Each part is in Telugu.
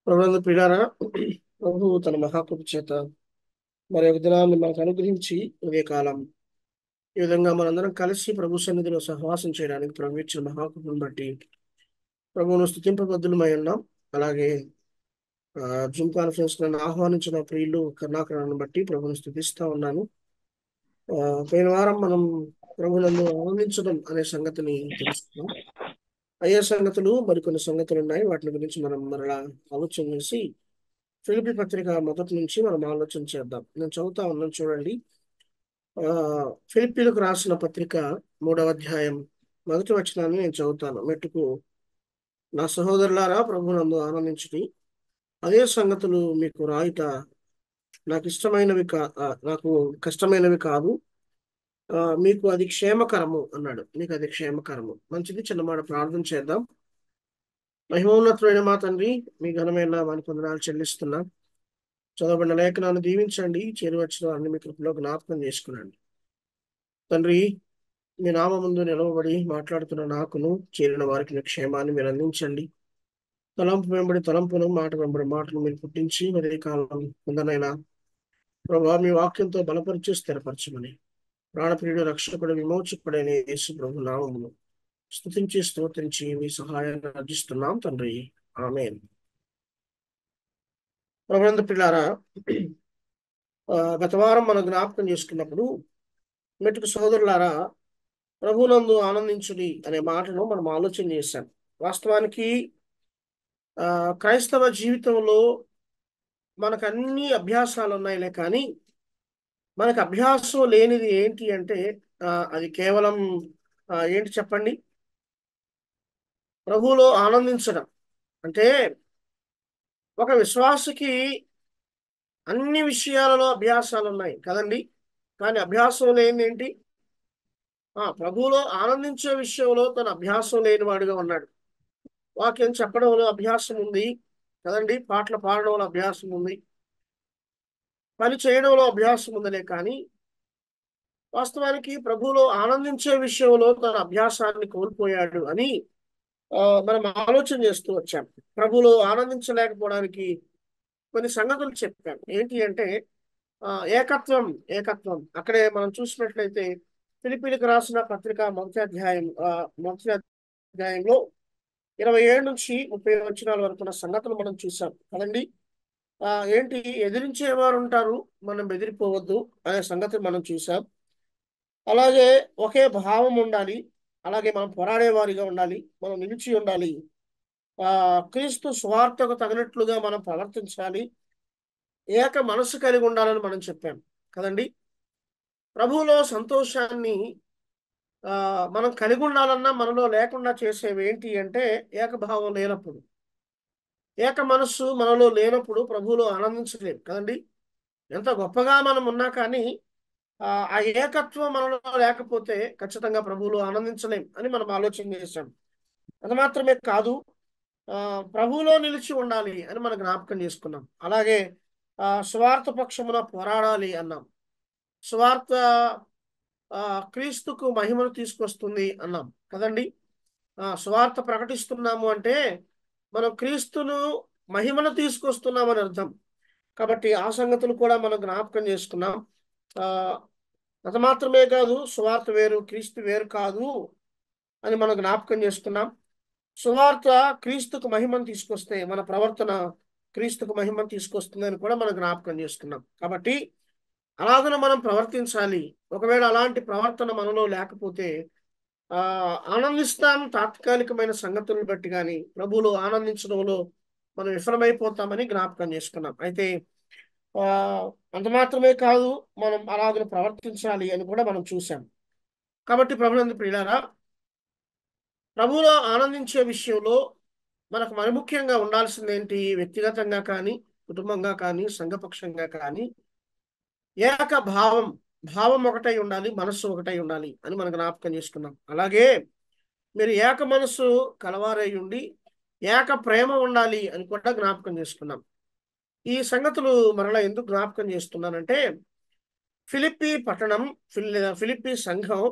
ప్రభునందు ప్రియులారా, ప్రభువు తన మహాకృప చేత మరి ఒక దినాన్ని మనకు అనుగ్రహించి కాలం ఈ విధంగా మనందరం కలిసి ప్రభు సన్నిధిలో సహవాసం చేయడానికి ప్రభు ఇచ్చిన మహాకృపను బట్టి ప్రభువును స్తుతింపబద్దులమై ఉన్నాం. అలాగే జూమ్ కాన్ఫరెన్స్ నన్ను ఆహ్వానించిన ప్రియులు కరుణాకరణ బట్టి ప్రభువును స్తుతిస్తా ఉన్నాను. పోయిన వారం మనం ప్రభునందు ఆనందించడం అనే సంగతిని తెలుసుకున్నాం. అయ్యే సంగతులు మరికొన్ని సంగతులు ఉన్నాయి. వాటి గురించి మనం మరలా ఆలోచన చేసి ఫిలిప్పీ పత్రిక మొదటి నుంచి మనం ఆలోచన చేద్దాం. నేను చదువుతా ఉన్నాను, చూడండి. ఆ ఫిలిప్పీలకు రాసిన పత్రిక 3వ అధ్యాయం మొదటి వచనాన్ని నేను చదువుతాను. మెట్టుకు నా సహోదరులారా, ప్రభునందు ఆనందించుడి. అదే సంగతులు మీకు రాయుట నాకు కష్టమైనవి కాదు. మీకు అది క్షేమకరము అన్నాడు. మీకు అది క్షేమకరము. మంచిది, చిన్నమాట ప్రార్థన చేద్దాం. మహిమోన్నతుడైన మా తండ్రి, మీ ఘనమైన మన వందనాలు చెల్లిస్తున్నాం. చదవబడిన లేఖనాన్ని దీవించండి. చేరువచ్చిన వారిని మీ కృపలో జ్ఞాపకం చేసుకునండి. తండ్రి, మీ నామ ముందు నిలవబడి మాట్లాడుతున్న నాకును చేరిన వారికి మీ క్షేమాన్ని మీరు అందించండి. తలంపు వెంబడి తలంపును, మాట వెంబడి మాటను మీరు పుట్టించి మరి కాలం కొందనైనా ప్రభావ మీ వాక్యంతో బలపరిచి స్థిరపరచమని ప్రాణప్రియుడు, రక్షకుడు, విమోచకుడైన యేసు ప్రభు నామమును స్తుతించి స్తోత్రించి మీ సహాయాన్ని అర్జిస్తున్నాం తండ్రి. ఆమేన్. ప్రభునందు పిల్లారా, గత వారం మనం జ్ఞాపకం చేసుకున్నప్పుడు మెట్టుకు సోదరులారా, ప్రభునందు ఆనందించుడి అనే మాటను మనం ఆలోచన చేశాం. వాస్తవానికి క్రైస్తవ జీవితంలో మనకు అన్ని అభ్యాసాలు ఉన్నాయిలే, కానీ మనకు అభ్యాసం లేనిది ఏంటి అంటే అది కేవలం ఏంటి చెప్పండి? ప్రభువులో ఆనందించడం. అంటే ఒక విశ్వాసకి అన్ని విషయాలలో అభ్యాసాలు ఉన్నాయి కదండి, కానీ అభ్యాసం లేనిది ఏంటి? ప్రభువులో ఆనందించే విషయంలో తన అభ్యాసం లేనివాడుగా ఉన్నాడు. వాక్యం చెప్పడంలో అభ్యాసం ఉంది కదండి, పాటలు పాడడంలో అభ్యాసం ఉంది, పని చేయడంలో అభ్యాసం ఉందలే, కానీ వాస్తవానికి ప్రభువులో ఆనందించే విషయంలో తన అభ్యాసాన్ని కోల్పోయాడు అని మనం ఆలోచన చేస్తూ వచ్చాం. ప్రభువులో ఆనందించలేకపోవడానికి కొన్ని సంగతులు చెప్పాను. ఏంటి అంటే ఏకత్వం. ఏకత్వం అక్కడే మనం చూసినట్లయితే ఫిలిప్పీలకు రాసిన పత్రిక మొదటి అధ్యాయంలో 27 నుంచి 30 వచనాల వరకు ఉన్న సంగతులు మనం చూసాం కదండి. ఏంటి, ఎదిరించేవారు ఉంటారు, మనం బెదిరిపోవద్దు అనే సంగతి మనం చూసాం. అలాగే ఒకే భావం ఉండాలి, అలాగే మనం పోరాడేవారిగా ఉండాలి, మనం నిలిచి ఉండాలి, క్రీస్తు స్వార్థకు తగినట్లుగా మనం ప్రవర్తించాలి, ఏక మనసు కలిగి ఉండాలని మనం చెప్పాం కదండి. ప్రభువులో సంతోషాన్ని మనం కలిగి ఉండాలన్నా మనలో లేకుండా చేసేవి ఏంటి అంటే ఏకభావం లేనప్పుడు, ఏక మనస్సు మనలో లేనప్పుడు ప్రభువులో ఆనందించలేము కదండి. ఎంత గొప్పగా మనం ఉన్నా కానీ ఆ ఏకత్వం మనలో లేకపోతే ఖచ్చితంగా ప్రభువులో ఆనందించలేం అని మనం ఆలోచన చేశాం. అది మాత్రమే కాదు, ప్రభువులో నిలిచి ఉండాలి అని మనం జ్ఞాపకం చేసుకున్నాం. అలాగే స్వార్థ పక్షమున పోరాడాలి అన్నాం. స్వార్థ క్రీస్తుకు మహిమను తీసుకొస్తుంది అన్నాం కదండి. స్వార్థ ప్రకటిస్తున్నాము అంటే మనం క్రీస్తును మహిమను తీసుకొస్తున్నామని అర్థం. కాబట్టి ఆ సంగతులు కూడా మనం జ్ఞాపకం చేసుకున్నాం. అది మాత్రమే కాదు, సువార్త వేరు, క్రీస్తు వేరు కాదు అని మనం జ్ఞాపకం చేసుకున్నాం. సువార్త క్రీస్తుకు మహిమను తీసుకొస్తే మన ప్రవర్తన క్రీస్తుకు మహిమను తీసుకొస్తుంది అని కూడా మనం జ్ఞాపకం చేసుకున్నాం. కాబట్టి అలాగనే మనం ప్రవర్తించాలి. ఒకవేళ అలాంటి ప్రవర్తన మనలో లేకపోతే ఆనందిస్తాం తాత్కాలికమైన సంగతులను బట్టి, కానీ ప్రభువులో ఆనందించడంలో మనం విఫలమైపోతామని జ్ఞాపకం చేసుకున్నాం. అయితే అంత మాత్రమే కాదు, మనం అలాగనే ప్రవర్తించాలి అని కూడా మనం చూసాం. కాబట్టి ప్రభునందు ప్రియులారా, ప్రభువులో ఆనందించే విషయంలో మనకు మరి ముఖ్యంగా ఉండాల్సింది ఏంటి? వ్యక్తిగతంగా కానీ, కుటుంబంగా కానీ, సంఘపక్షంగా కానీ ఏక భావం, భావం ఒకటై ఉండాలి, మనస్సు ఒకటై ఉండాలి అని మనం జ్ఞాపకం చేసుకున్నాం. అలాగే మీరు ఏక మనస్సు కలవారై ఉండి ఏక ప్రేమ ఉండాలి అని కూడా జ్ఞాపకం చేసుకున్నాం. ఈ సంగతులు మరలా ఎందుకు జ్ఞాపకం చేస్తున్నానంటే ఫిలిప్పీ పట్టణం, ఫిలిప్పీ సంఘం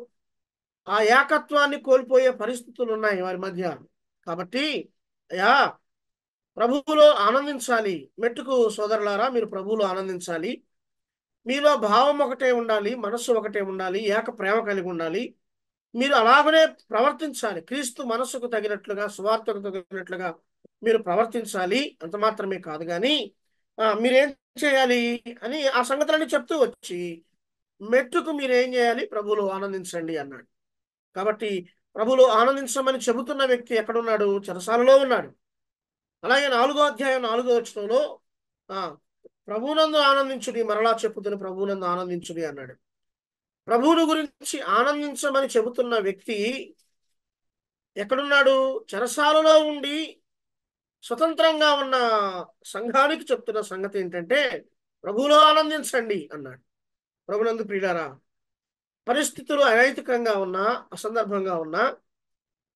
ఆ ఏకత్వాన్ని కోల్పోయే పరిస్థితులు ఉన్నాయి వారి మధ్య. కాబట్టి అయ్యా, ప్రభువులో ఆనందించాలి. మెట్టుకు సోదరులారా, మీరు ప్రభువులో ఆనందించాలి. మీలో భావం ఒకటే ఉండాలి, మనస్సు ఒకటే ఉండాలి, ఏక ప్రేమ కలిగి ఉండాలి. మీరు అలాగనే ప్రవర్తించాలి. క్రీస్తు మనస్సుకు తగినట్లుగా, సువార్తకు తగినట్లుగా మీరు ప్రవర్తించాలి. అంత మాత్రమే కాదు కానీ మీరేం చేయాలి అని ఆ సంగతులన్నీ చెప్తూ వచ్చి మెట్టుకు మీరేం చేయాలి? ప్రభువులో ఆనందించండి అన్నాడు. కాబట్టి ప్రభువులో ఆనందించమని చెబుతున్న వ్యక్తి ఎక్కడున్నాడు? చెరసాలలో ఉన్నాడు. అలాగే 4వ అధ్యాయం 4వ వచనంలో ఆ ప్రభువునందు ఆనందించుడి, మరలా చెప్పుదును ప్రభువునందు ఆనందించుడి అన్నాడు. ప్రభువుని గురించి ఆనందించమని చెబుతున్న వ్యక్తి ఎక్కడున్నాడు? చెరసాలలో ఉండి స్వతంత్రంగా ఉన్న సంఘానికి చెప్తున్న సంగతి ఏంటంటే ప్రభువులో ఆనందించండి అన్నాడు. ప్రభునందు ప్రియులారా, పరిస్థితులు అనైతికంగా ఉన్నా, అసందర్భంగా ఉన్నా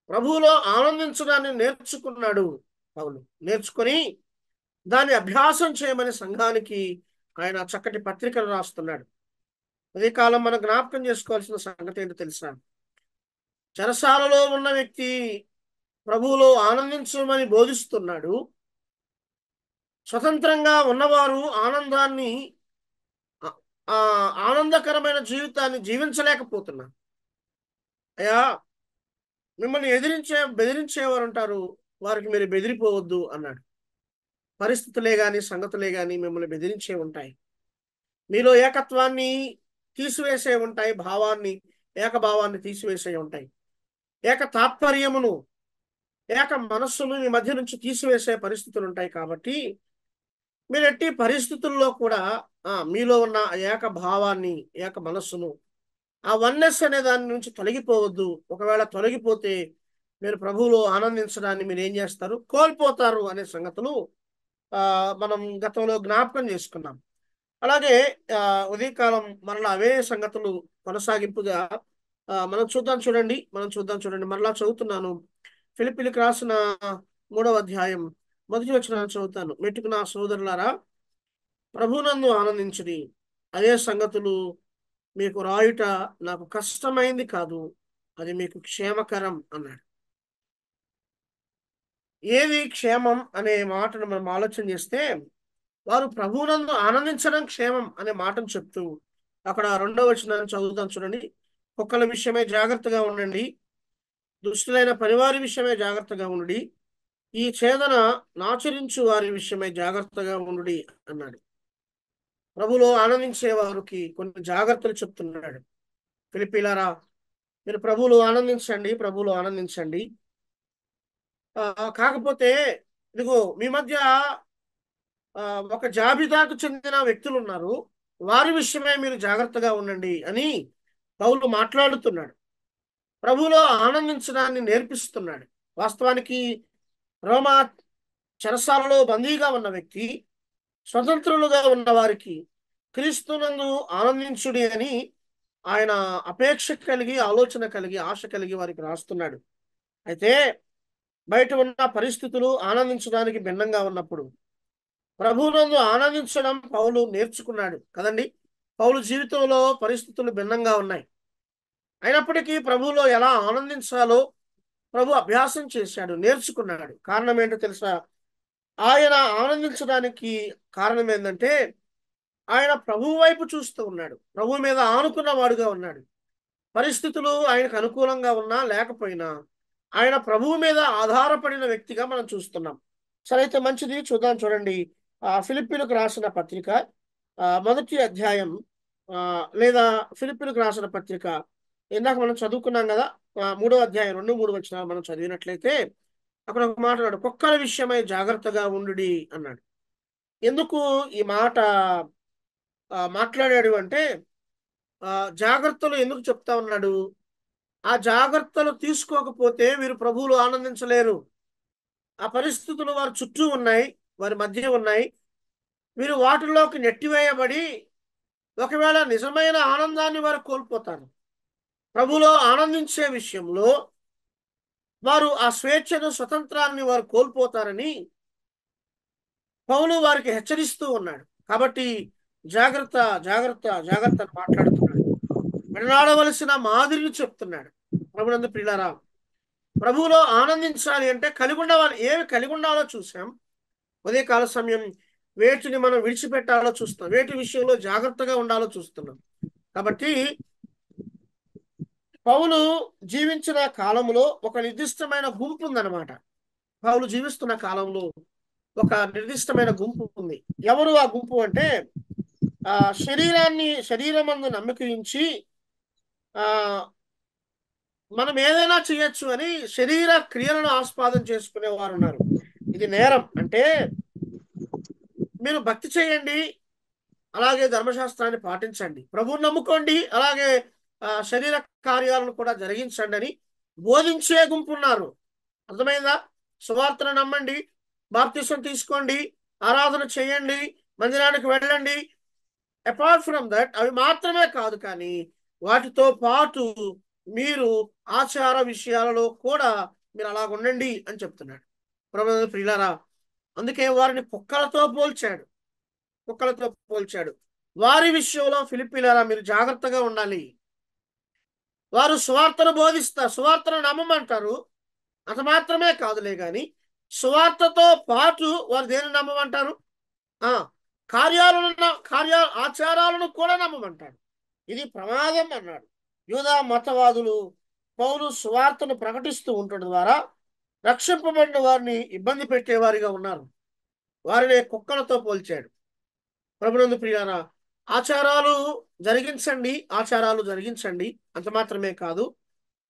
ప్రభువులో ఆనందించడాన్ని నేర్చుకున్నాడు పౌలు. నేర్చుకొని దాన్ని అభ్యాసం చేయమని సంఘానికి ఆయన చక్కటి పత్రికలు రాస్తున్నాడు. అదే కాలం మనం జ్ఞాపకం చేసుకోవాల్సిన సంగతి ఏంటో తెలుసా? చెరసాలలో ఉన్న వ్యక్తి ప్రభువులో ఆనందించమని బోధిస్తున్నాడు. స్వతంత్రంగా ఉన్నవారు ఆనందాన్ని ఆ ఆనందకరమైన జీవితాన్ని జీవించలేకపోతున్నారు. అయ్యా, మిమ్మల్ని బెదిరించేవారు ఉంటారు, వారికి మీరు బెదిరిపోవద్దు అన్నాడు. పరిస్థితులే గాని, సంగతులే గాని మిమ్మల్ని బెదిరించే ఉంటాయి. మీలో ఏకత్వాన్ని తీసివేసే ఉంటాయి, ఏకభావాన్ని తీసివేసే ఉంటాయి. ఏక తాత్పర్యమును, ఏక మనస్సును మీ మధ్య నుంచి తీసివేసే పరిస్థితులు ఉంటాయి. కాబట్టి మీరు ఎట్టి పరిస్థితుల్లో కూడా మీలో ఉన్న ఏక భావాన్ని, ఏక మనస్సును, ఆ వన్నెస్ అనే దాని నుంచి తొలగిపోవద్దు. ఒకవేళ తొలగిపోతే మీరు ప్రభువులో ఆనందించడాన్ని మీరు ఏం చేస్తారు? కోల్పోతారు అనే సంగతులు మనం గతంలో జ్ఞాపకం చేసుకున్నాం. అలాగే ఉదయకాలం మరలా అవే సంగతులు కొనసాగింపుగా మనం చూద్దాం చూడండి. మరలా చదువుతున్నాను. ఫిలిప్పీలకు రాసిన 3వ అధ్యాయం మొదటి వచనాన్ని చదువుతాను. మెట్టుకు నా సోదరులారా, ప్రభునందు ఆనందించుడి. అదే సంగతులు మీకు రాయుట నాకు కష్టమైంది కాదు, అది మీకు క్షేమకరం అన్నాడు. ఏది క్షేమం అనే మాటను మనం ఆలోచన చేస్తే, వారు ప్రభువునందు ఆనందించడం క్షేమం అనే మాటను చెప్తూ అక్కడ 2వ వచనాన్ని చదువుతాం చూడండి. కుక్కల విషయమే జాగ్రత్తగా ఉండండి, దుష్టులైన పనివారి విషయమే జాగ్రత్తగా ఉండి, ఈ ఛేదన నాచరించు వారి విషయమై జాగ్రత్తగా ఉండుడి అన్నాడు. ప్రభులో ఆనందించే వారికి కొన్ని జాగ్రత్తలు చెప్తున్నాడు. ఫిలిప్పీలారా, మీరు ప్రభువులో ఆనందించండి, ప్రభువులో ఆనందించండి. కాకపోతే ఇదిగో మీ మధ్య ఒక జాబితాకు చెందిన వ్యక్తులు ఉన్నారు, వారి విషయమే మీరు జాగ్రత్తగా ఉండండి అని పౌలు మాట్లాడుతున్నాడు. ప్రభువులో ఆనందించడాన్ని నేర్పిస్తున్నాడు. వాస్తవానికి రోమా చెరసాలలో బందీగా ఉన్న వ్యక్తి స్వతంత్రులుగా ఉన్న వారికి క్రీస్తునందు ఆనందించుడి అని ఆయన అపేక్ష కలిగి, ఆలోచన కలిగి, ఆశ కలిగి వారికి రాస్తున్నాడు. అయితే బయట ఉన్న పరిస్థితులు ఆనందించడానికి భిన్నంగా ఉన్నప్పుడు ప్రభువునందు ఆనందించడం పౌలు నేర్చుకున్నాడు కదండి. పౌలు జీవితంలో పరిస్థితులు భిన్నంగా ఉన్నాయి. అయినప్పటికీ ప్రభువులో ఎలా ఆనందించాలో ప్రభు అభ్యాసం చేశాడు, నేర్చుకున్నాడు. కారణం ఏంటో తెలుసా? ఆయన ఆనందించడానికి కారణం ఏంటంటే ఆయన ప్రభువు వైపు చూస్తూ ఉన్నాడు, ప్రభువు మీద ఆనుకున్న వాడుగా ఉన్నాడు. పరిస్థితులు ఆయనకు అనుకూలంగా ఉన్నా లేకపోయినా ఆయన ప్రభువు మీద ఆధారపడిన వ్యక్తిగా మనం చూస్తున్నాం. సరే, అయితే మంచిది, చూద్దాం చూడండి. ఫిలిప్పీలకు రాసిన పత్రిక మొదటి అధ్యాయం లేదా ఫిలిప్పీలకు రాసిన పత్రిక ఇందాక మనం చదువుకున్నాం కదా. 3వ అధ్యాయం 2-3 వచనాలు మనం చదివినట్లయితే అక్కడ ఒక మాట అన్నాడు, కుక్కల విషయమై జాగ్రత్తగా ఉండుడి అన్నాడు. ఎందుకు ఈ మాట మాట్లాడాడు అంటే జాగ్రత్తలు ఎందుకు చెప్తా ఉన్నాడు? ఆ జాగ్రత్తలు తీసుకోకపోతే వీరు ప్రభువులు ఆనందించలేరు. ఆ పరిస్థితులు వారి చుట్టూ ఉన్నాయి, వారి మధ్య ఉన్నాయి. వీరు వాటిలోకి నెట్టివేయబడి ఒకవేళ నిజమైన ఆనందాన్ని వారు కోల్పోతారు. ప్రభువులో ఆనందించే విషయంలో వారు ఆ స్వేచ్ఛను, స్వతంత్రాన్ని వారు కోల్పోతారని పౌలు వారికి హెచ్చరిస్తూ ఉన్నాడు. కాబట్టి జాగ్రత్త, జాగ్రత్త, జాగ్రత్త అని మాట్లాడుతున్నాడు. విడనాడవలసిన మాదిరిని చెప్తున్నాడు. ప్రభునందు ప్రియులారా, ప్రభువులో ఆనందించాలి అంటే కలిగి ఉండవాలి. ఏమి కలిగి ఉండాలో చూసాం. ఉదయకాల సమయం వేటిని మనం విడిచిపెట్టాలో చూస్తాం, వేటి విషయంలో జాగ్రత్తగా ఉండాలో చూస్తున్నాం. కాబట్టి పౌలు జీవించిన కాలంలో ఒక నిర్దిష్టమైన గుంపు ఉందన్నమాట. పౌలు జీవిస్తున్న కాలంలో ఒక నిర్దిష్టమైన గుంపు ఉంది. ఎవరు ఆ గుంపు అంటే ఆ శరీరమందు నమ్మక ఉంచి ఆ మనం ఏదైనా చేయొచ్చు అని శరీర క్రియలను ఆస్వాదం చేసుకునే వారు ఉన్నారు. ఇది నేరం. అంటే మీరు భక్తి చేయండి, అలాగే ధర్మశాస్త్రాన్ని పాటించండి, ప్రభువుని నమ్ముకోండి, అలాగే శరీర కార్యాలను కూడా జరిగించండి అని బోధించే గుంపు ఉన్నారు. అర్థమైందా? సువార్తను నమ్మండి, బాప్తిసం తీసుకోండి, ఆరాధన చేయండి, మందిరానికి వెళ్ళండి. అపార్ట్ ఫ్రమ్ దట్ అవి మాత్రమే కాదు, కానీ వాటితో పాటు మీరు ఆచార విషయాలలో కూడా మీరు అలాగ ఉండండి అని చెప్తున్నాడు ప్రభువు. ప్రియులారా, అందుకే వారిని కుక్కలతో పోల్చాడు. వారి విషయంలో ఫిలిప్పీలారా మీరు జాగ్రత్తగా ఉండాలి. వారు సువార్తను బోధిస్తారు, సువార్తను నమ్మమంటారు. అంత మాత్రమే కాదులే గాని సువార్తతో పాటు వారు దేని నమ్మమంటారు? ఆ ఆచారాలను కూడా నమ్మమంటాడు. ఇది ప్రమాదం అన్నాడు. యూదా మతవాదులు పౌలు సువార్తను ప్రకటిస్తూ ఉండడం ద్వారా రక్షింపబడిన వారిని ఇబ్బంది పెట్టేవారిగా ఉన్నారు. వారిని కుక్కలతో పోల్చాడు. ప్రభునందు ప్రియారా, ఆచారాలు జరిగించండి, అంత మాత్రమే కాదు,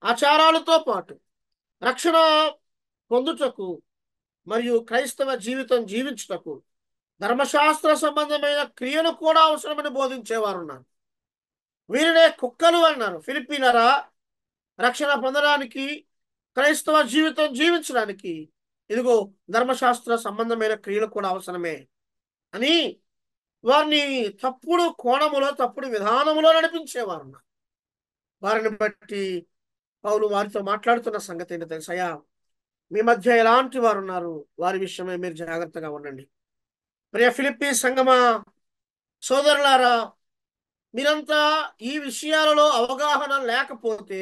ఆచారాలతో పాటు రక్షణ పొందుటకు మరియు క్రైస్తవ జీవితం జీవించుటకు ధర్మశాస్త్ర సంబంధమైన క్రియలు కూడా అవసరమని బోధించేవారు ఉన్నారు. వీరినే కుక్కలు అన్నారు. ఫిలిప్పీలరా, రక్షణ పొందడానికి, క్రైస్తవ జీవితం జీవించడానికి ఇదిగో ధర్మశాస్త్ర సంబంధమైన క్రియలు కూడా అవసరమే అని వారిని తప్పుడు కోణములో, తప్పుడు విధానములో నడిపించేవారు. వారిని బట్టి పౌలు వారితో మాట్లాడుతున్న సంగతి ఏంటో తెలుసయ్యా, మీ మధ్య ఎలాంటి వారు ఉన్నారు, వారి విషయమే మీరు జాగ్రత్తగా ఉండండి. ప్రియ ఫిలిప్పీ సంగమా, సోదరులారా, మీరంతా ఈ విషయాలలో అవగాహన లేకపోతే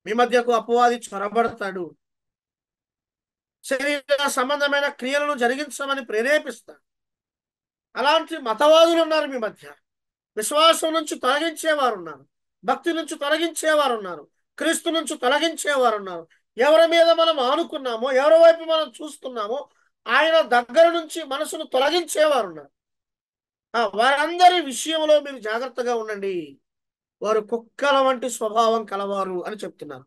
మీ మధ్యకు అపవాది చొరబడతాడు. శరీర సంబంధమైన క్రియలను జరిగించమని ప్రేరేపిస్తాడు. అలాంటి మతవాదులు ఉన్నారు మీ మధ్య. విశ్వాసం నుంచి తొలగించేవారు ఉన్నారు, భక్తి నుంచి తొలగించేవారు ఉన్నారు, క్రీస్తు నుంచి తొలగించేవారు ఉన్నారు. ఎవరి మీద మనం ఆనుకున్నామో, ఎవరి వైపు మనం చూస్తున్నామో ఆయన దగ్గర నుంచి మనసును తొలగించేవారు ఉన్నారు. వారందరి విషయంలో మీరు జాగ్రత్తగా ఉండండి. వారు కుక్కల వంటి స్వభావం కలవారు అని చెప్తున్నారు.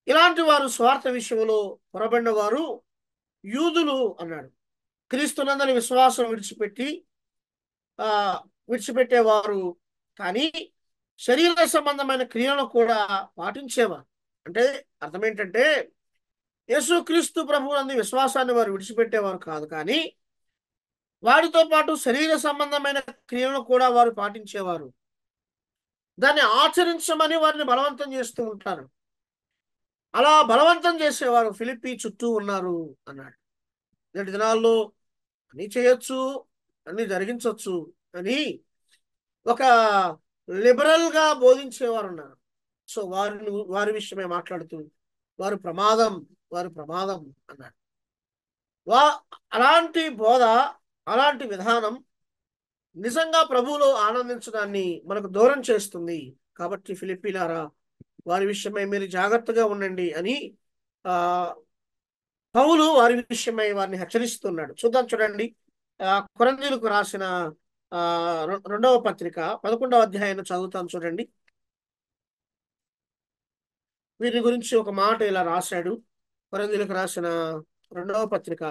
ఇలాంటి వారు స్వార్థ విషయంలో పొరబడిన వారు యూదులు అన్నాడు. క్రీస్తునందని విశ్వాసం విడిచిపెట్టేవారు, కానీ శరీర సంబంధమైన క్రియలను కూడా పాటించేవారు. అంటే అర్థం ఏంటంటే యేసుక్రీస్తు ప్రభువునందు విశ్వాసాన్ని వారు విడిచిపెట్టేవారు కాదు, కానీ వారితో పాటు శరీర సంబంధమైన క్రియలను కూడా వారు పాటించేవారు. దాన్ని ఆచరించమని వారిని బలవంతం చేస్తూ ఉంటారు. అలా బలవంతం చేసేవారు ఫిలిప్పీ చుట్టూ ఉన్నారు అన్నాడు. నేటి దినాల్లో అన్నీ చేయొచ్చు, అన్నీ జరిగించవచ్చు అని ఒక లిబరల్గా బోధించేవారు ఉన్నారు. సో వారి విషయమే మాట్లాడుతూ వారు ప్రమాదం అన్నాడు. అలాంటి బోధ, అలాంటి విధానం నిజంగా ప్రభువులో ఆనందించడాన్ని మనకు దూరం చేస్తుంది. కాబట్టి ఫిలిప్పీలారా, వారి విషయమై మీరు జాగ్రత్తగా ఉండండి అని పౌలు వారి విషయమై వారిని హెచ్చరిస్తున్నాడు. చూడండి, కొరింథీయులకు రాసిన 2వ పత్రిక 11వ అధ్యాయాన్ని చదువుతాను చూడండి. వీరి గురించి ఒక మాట ఇలా రాశాడు. కొరింథీయులకు రాసిన 2వ పత్రిక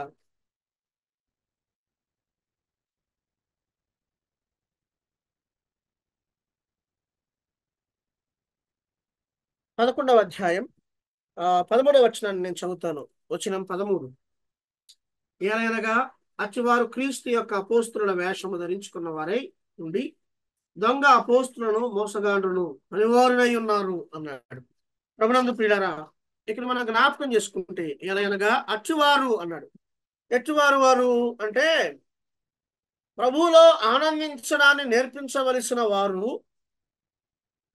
11వ అధ్యాయం 13వ వచనాన్ని నేను చదువుతాను. వచనం 13. ఏలైనగా అచ్చివారు క్రీస్తు యొక్క అపోస్తుల వేషము ధరించుకున్న వారై ఉండి దొంగ అపోస్తులను మోసగాండ్రును పనివారునై ఉన్నారు అన్నాడు. ప్రభునందు ప్రియులారా, ఇక్కడ మనం జ్ఞాపకం చేసుకుంటే ఏలైనగా అచ్చువారు అన్నాడు. వారు అంటే ప్రభువులో ఆనందించడాన్ని నేర్పించవలసిన వారు,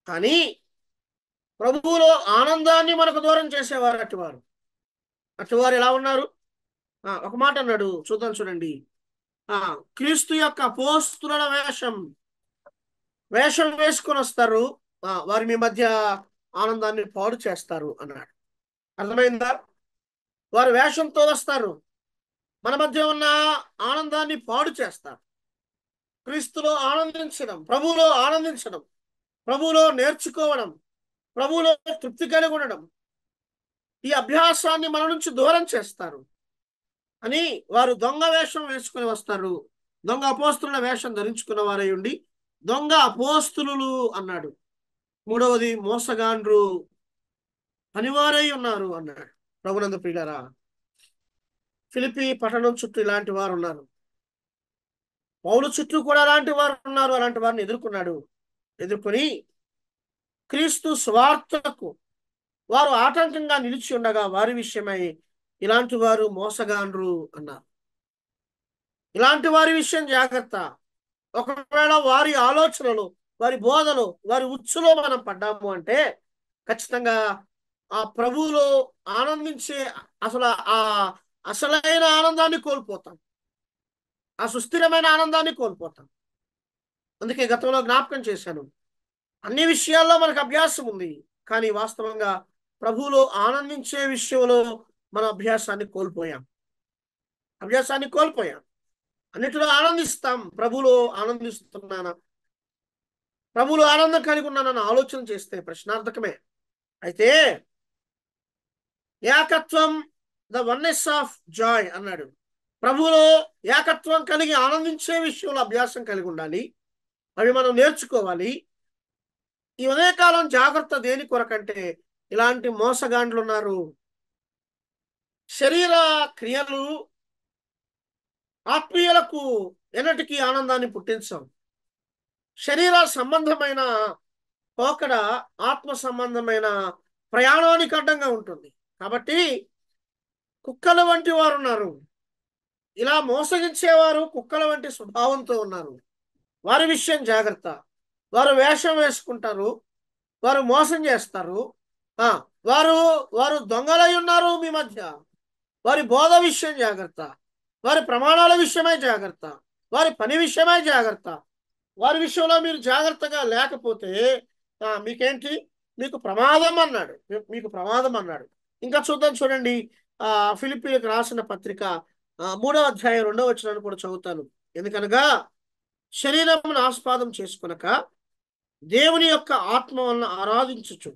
కానీ ప్రభువులో ఆనందాన్ని మనకు దూరం చేసేవారు అటువారు ఎలా ఉన్నారు? ఒక మాట అన్నాడు, చూద్దాం చూడండి. ఆ క్రీస్తు యొక్క అపోస్తుల వేషం వేసుకొని వస్తారు. వారి మీ మధ్య ఆనందాన్ని పాడు చేస్తారు అన్నాడు. అర్థమైందా? వారు వేషంతో వస్తారు, మన మధ్య ఉన్న ఆనందాన్ని పాడు చేస్తారు. క్రీస్తులో ఆనందించడం, ప్రభువులో ఆనందించడం, ప్రభువులో నేర్చుకోవడం, ప్రభువులో తృప్తి కలిగి ఉండడం, ఈ అభ్యాసాన్ని మన నుంచి దూరం చేస్తారు అని వారు దొంగ వేషం వేసుకుని వస్తారు. దొంగ అపోస్తుల వేషం ధరించుకున్న వారై ఉండి దొంగ అపోస్తులు అన్నాడు. మూడవది మోసగాండ్రు పనివారై ఉన్నారు అన్నాడు. ప్రభునందు ప్రియులారా, ఫిలిప్పి పట్టణం చుట్టూ ఇలాంటి వారు ఉన్నారు. పౌలు చుట్టూ కూడా అలాంటి వారు ఉన్నారు. అలాంటి వారిని ఎదుర్కొని క్రీస్తు స్వార్థకు వారు ఆటంకంగా నిలిచి ఉండగా వారి విషయమై ఇలాంటి వారు మోసగాండ్రు అన్నారు. ఇలాంటి వారి విషయం జాగ్రత్త. ఒకవేళ వారి ఆలోచనలు, వారి బోధలు, వారి ఉచ్చులో మనం పడ్డాము అంటే ఖచ్చితంగా ఆ ప్రభువులో ఆనందించే ఆ అసలైన ఆనందాన్ని కోల్పోతాం. ఆ సుస్థిరమైన ఆనందాన్ని కోల్పోతాం. అందుకే గతంలో జ్ఞాపకం చేశాను, అన్ని విషయాల్లో మనకు అభ్యాసం ఉంది, కానీ వాస్తవంగా ప్రభువులో ఆనందించే విషయంలో మన అభ్యాసాన్ని కోల్పోయాం. అన్నిటిలో ఆనందిస్తాం, ప్రభువులో ఆనందిస్తున్నానా, ప్రభువులో ఆనందం కలిగి ఉన్నానన్న ఆలోచన చేస్తే ప్రశ్నార్థకమే. అయితే ఏకత్వం, ద వన్నెస్ ఆఫ్ జాయ్ అన్నాడు. ప్రభువులో ఏకత్వం కలిగి ఆనందించే విషయంలో అభ్యాసం కలిగి ఉండాలి. అవి మనం నేర్చుకోవాలి. ఈ ఉదయకాలం జాగ్రత్త దేని కొరకంటే, ఇలాంటి మోసగాండ్లు ఉన్నారు. శరీర క్రియలు ఆత్మీయులకు ఎన్నటికీ ఆనందాన్ని పుట్టించవు. శరీర సంబంధమైన పోకడ ఆత్మ సంబంధమైన ప్రయాణానికి అడ్డంగా ఉంటుంది. కాబట్టి కుక్కల వంటి వారు ఉన్నారు. ఇలా మోసగించేవారు కుక్కల వంటి స్వభావంతో ఉన్నారు. వారి విషయం జాగ్రత్త. వారు వేషం వేసుకుంటారు, వారు మోసం చేస్తారు. వారు వారు దొంగలై ఉన్నారు మీ మధ్య. వారి బోధ విషయం జాగ్రత్త, వారి ప్రమాణాల విషయమై జాగ్రత్త, వారి పని విషయమై జాగ్రత్త. వారి విషయంలో మీరు జాగ్రత్తగా లేకపోతే మీకేంటి, మీకు ప్రమాదం అన్నాడు. ఇంకా చూద్దాం, చూడండి. ఫిలిప్పీలకు రాసిన పత్రిక 3వ అధ్యాయం 2వ వచనాన్ని కూడా చదువుతాను. ఎందుకనగా శరీరమును ఆస్పాదం చేసుకొనక దేవుని యొక్క ఆత్మ వలన ఆరాధించుచు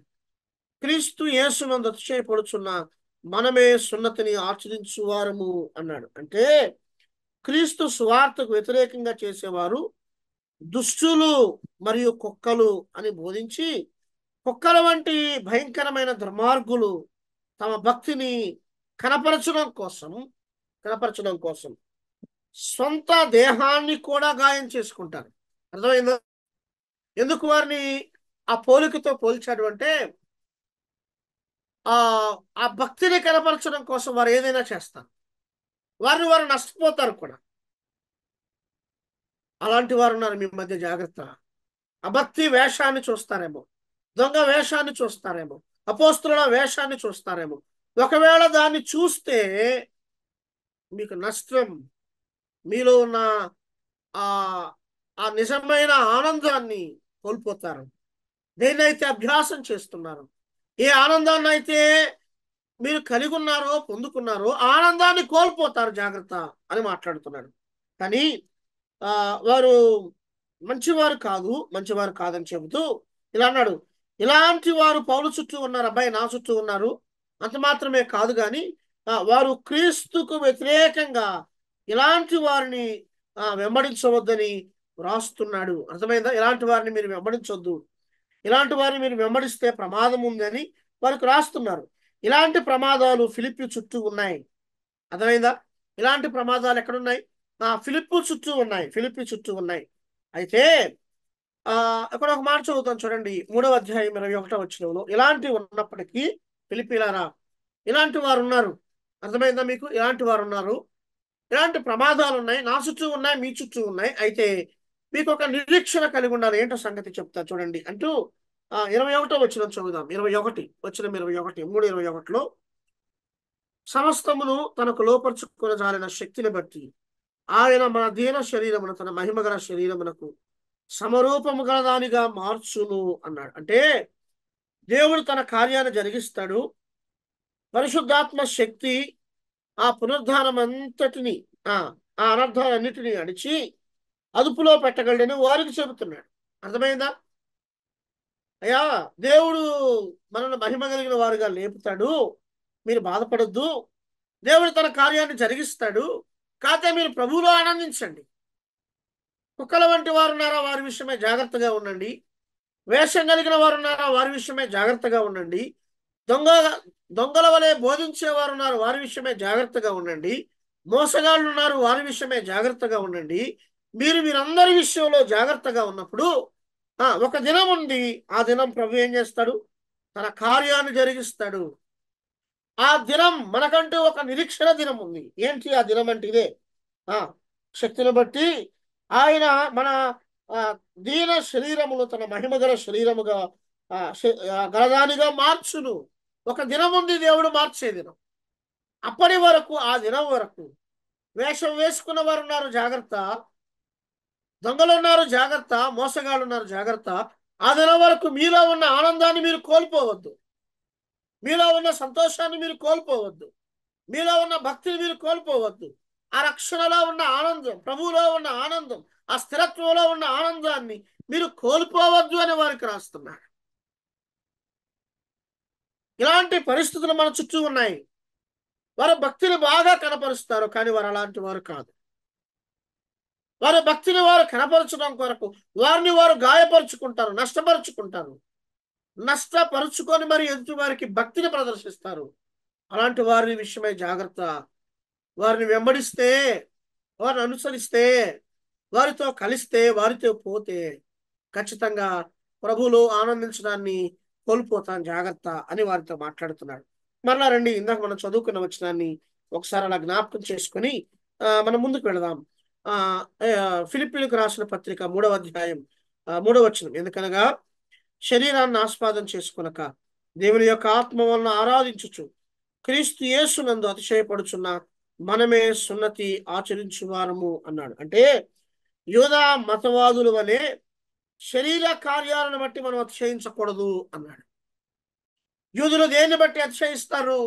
క్రీస్తు యేసునందు అతిశయపడుచున్న మనమే సున్నతిని ఆచరించువారము అన్నాడు. అంటే క్రీస్తు సువార్తకు వ్యతిరేకంగా చేసేవారు దుష్టులు మరియు కుక్కలు అని బోధించి, కుక్కల వంటి భయంకరమైన దుర్మార్గులు తమ భక్తిని కనపరచడం కోసం సొంత దేహాన్ని కూడా గాయం చేసుకుంటారు. అర్థమైందా? ఎందుకు వారిని ఆ పోలికతో పోల్చాడు అంటే, ఆ భక్తిని కనపరచడం కోసం వారు ఏదైనా చేస్తారు. వారు నష్టపోతారు కూడా. అలాంటి వారు ఉన్నారు మీ మధ్య. జాగ్రత్త. అభక్తి వేషాన్ని చూస్తారేమో, దొంగ వేషాన్ని చూస్తారేమో, అపోస్తుల వేషాన్ని చూస్తారేమో. ఒకవేళ దాన్ని చూస్తే మీకు నష్టం. మీలో ఉన్న ఆ ఆ నిజమైన ఆనందాన్ని కోల్పోతారు. దేన్నైతే అభ్యాసం చేస్తున్నారు, ఏ ఆనందాన్ని అయితే మీరు కలిగి ఉన్నారో, పొందుకున్నారో, ఆనందాన్ని కోల్పోతారు. జాగ్రత్త అని మాట్లాడుతున్నాడు. కానీ వారు మంచివారు కాదని చెబుతూ ఇలా అన్నాడు. ఇలాంటి వారు పౌలు చుట్టూ ఉన్నారు, అబ్బాయి నా చుట్టూ ఉన్నారు. అంత మాత్రమే కాదు కానీ వారు క్రీస్తుకు వ్యతిరేకంగా ఇలాంటి వారిని వెంబడించవద్దని వ్రాస్తున్నాడు. అర్థమైందా? ఇలాంటి వారిని మీరు వెంబడించవద్దు, ఇలాంటి వారిని మీరు వెంబడిస్తే ప్రమాదం ఉందని వారికి రాస్తున్నారు. ఇలాంటి ప్రమాదాలు ఫిలిప్పి చుట్టూ ఉన్నాయి. అర్థమైందా? ఇలాంటి ప్రమాదాలు ఎక్కడున్నాయి? ఫిలిప్పి చుట్టూ ఉన్నాయి. అయితే ఇక్కడ ఒక మాట చదువుతాను, చూడండి. 3వ అధ్యాయం 21వ వచనంలో, ఇలాంటి ఉన్నప్పటికీ ఫిలిప్పీలారా, ఇలాంటి వారు ఉన్నారు. అర్థమైందా మీకు? ఇలాంటి వారు ఉన్నారు, ఇలాంటి ప్రమాదాలు ఉన్నాయి, నా చుట్టూ ఉన్నాయి, మీ చుట్టూ ఉన్నాయి. అయితే మీకు ఒక నిరీక్షణ కలిగి ఉండాలి. ఏంటో సంగతి చెప్తా చూడండి అంటూ 21వ వచనం చదువుదాం. 3:21లో, సమస్తమును తనకు లోపరుచుకొనజాలిన శక్తిని బట్టి ఆయన మన దీన శరీరమును తన మహిమగల శరీరమునకు సమరూపము గలదానిగా మార్చును అన్నాడు. అంటే దేవుడు తన కార్యాన్ని జరిగిస్తాడు. పరిశుద్ధాత్మ శక్తి ఆ పునరుద్ధానం అంతటిని ఆ ఆ అనర్థాలన్నిటినీ అడిచి అదుపులో పెట్టగలడని వారికి చెబుతున్నాడు. అర్థమైందా? అయ్యా, దేవుడు మనల్ని మహిమ కలిగిన వారుగా లేపుతాడు, మీరు బాధపడొద్దు, దేవుడు తన కార్యాన్ని జరిగిస్తాడు, కాకపోతే మీరు ప్రభువులో ఆనందించండి. కుక్కల వంటి వారు ఉన్నారా, వారి విషయమే జాగ్రత్తగా ఉండండి. వేషం కలిగిన వారు ఉన్నారా, వారి విషయమే జాగ్రత్తగా ఉండండి. దొంగ దొంగల వలె బోధించేవారు ఉన్నారు, వారి విషయమే జాగ్రత్తగా ఉండండి. మోసగాళ్ళు ఉన్నారు, వారి విషయమే జాగ్రత్తగా ఉండండి. మీరందరి విషయంలో జాగ్రత్తగా ఉన్నప్పుడు ఒక దినం ఉంది. ఆ దినం ప్రభు ఏం చేస్తాడు? తన కార్యాన్ని జరిగిస్తాడు. ఆ దినం మనకంటూ ఒక నిరీక్షణ దినం ఉంది. ఏంటి ఆ దినం అంటే? ఇదే ఆ శక్తిని బట్టి ఆయన మన ఆ, దీన శరీరమును తన మహిమగల శరీరముగా గలదానిగా మార్చును. ఒక దినం ఉంది, దేవుడు మార్చే దినం. అప్పటి వరకు, ఆ దినం వరకు వేషం వేసుకున్న వారు ఉన్నారు, జాగ్రత్త. దొంగలు ఉన్నారు, జాగ్రత్త. మోసగాళ్ళు ఉన్నారు, జాగ్రత్త. ఆ దినం వరకు మీలో ఉన్న ఆనందాన్ని మీరు కోల్పోవద్దు, మీలో ఉన్న సంతోషాన్ని మీరు కోల్పోవద్దు, మీలో ఉన్న భక్తిని మీరు కోల్పోవద్దు. ఆ రక్షణలో ఉన్న ఆనందం, ప్రభువులో ఉన్న ఆనందం, ఆ స్థిరత్వంలో ఉన్న ఆనందాన్ని మీరు కోల్పోవద్దు అని వారికి రాస్తున్నారు. ఇలాంటి పరిస్థితులు మన చుట్టూ ఉన్నాయి. వారు భక్తిని బాగా కనపరుస్తారు, కానీ వారు అలాంటి వారు కాదు. వారి భక్తిని వారు కనపరచడం కొరకు వారిని వారు గాయపరుచుకుంటారు, నష్టపరుచుకుంటారు. నష్టపరుచుకొని మరి ఎదుటి వారికి భక్తిని ప్రదర్శిస్తారు. అలాంటి వారి విషయమై జాగ్రత్త. వారిని వెంబడిస్తే, వారిని అనుసరిస్తే, వారితో కలిస్తే, వారితో పోతే ఖచ్చితంగా ప్రభువులో ఆనందించడాన్ని కోల్పోతాను, జాగ్రత్త అని వారితో మాట్లాడుతున్నాడు. మరలా రండి, ఇందాక మనం చదువుకున్న వచనాన్ని ఒకసారి అలా జ్ఞాపకం చేసుకొని మనం ముందుకు వెళదాం. ఫిలిప్పీలకు రాసిన పత్రిక 3వ అధ్యాయం 3వ వచనం. ఎందుకనగా శరీరాన్ని ఆస్వాదం చేసుకునక దేవుని యొక్క ఆత్మ వలన ఆరాధించుచు క్రీస్తు యేసునందు అతిశయపడుచున్న మనమే సున్నతి ఆచరించువారము అన్నాడు. అంటే యూదా మతవాదుల వలె శరీర కార్యాలను బట్టి మనం అతిశయించకూడదు అన్నాడు. యూదులు దేన్ని బట్టి అతిశయిస్తారు?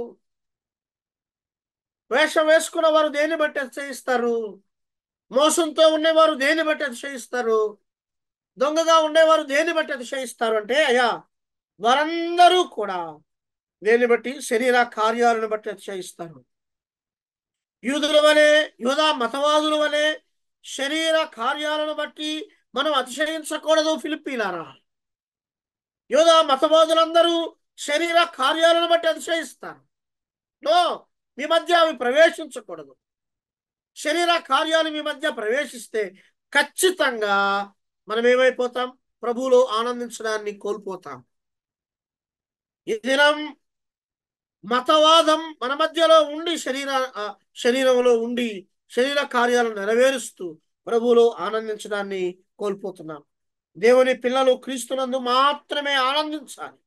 వేషం వేసుకున్న వారు దేన్ని బట్టి అతిశయిస్తారు? మోసంతో ఉండేవారు దేన్ని బట్టి అతిశయిస్తారు? దొంగగా ఉండేవారు దేన్ని బట్టి అతిశయిస్తారు? అంటే అయ్యా, వారందరూ కూడా దేన్ని బట్టి? శరీర కార్యాలను బట్టి అతిశయిస్తారు. యూదుల వలె, యూదా మతవాదుల వలె శరీర కార్యాలను బట్టి మనం అతిశయించకూడదు ఫిలిప్పీలారా. యూదా మతవాదులందరూ శరీర కార్యాలను బట్టి అతిశయిస్తారు. నో, మీ మధ్య అవి ప్రవేశించకూడదు. శరీర కార్యాలు మీ మధ్య ప్రవేశిస్తే ఖచ్చితంగా మనం ఏమైపోతాం? ప్రభువులో ఆనందించడాన్ని కోల్పోతాం. ఈ దినం మతవాదం మన మధ్యలో ఉండి శరీరంలో ఉండి శరీర కార్యాలను నెరవేరుస్తూ ప్రభువులో ఆనందించడాన్ని కోల్పోతున్నాం. దేవుని పిల్లలు క్రీస్తునందు మాత్రమే ఆనందించాలి,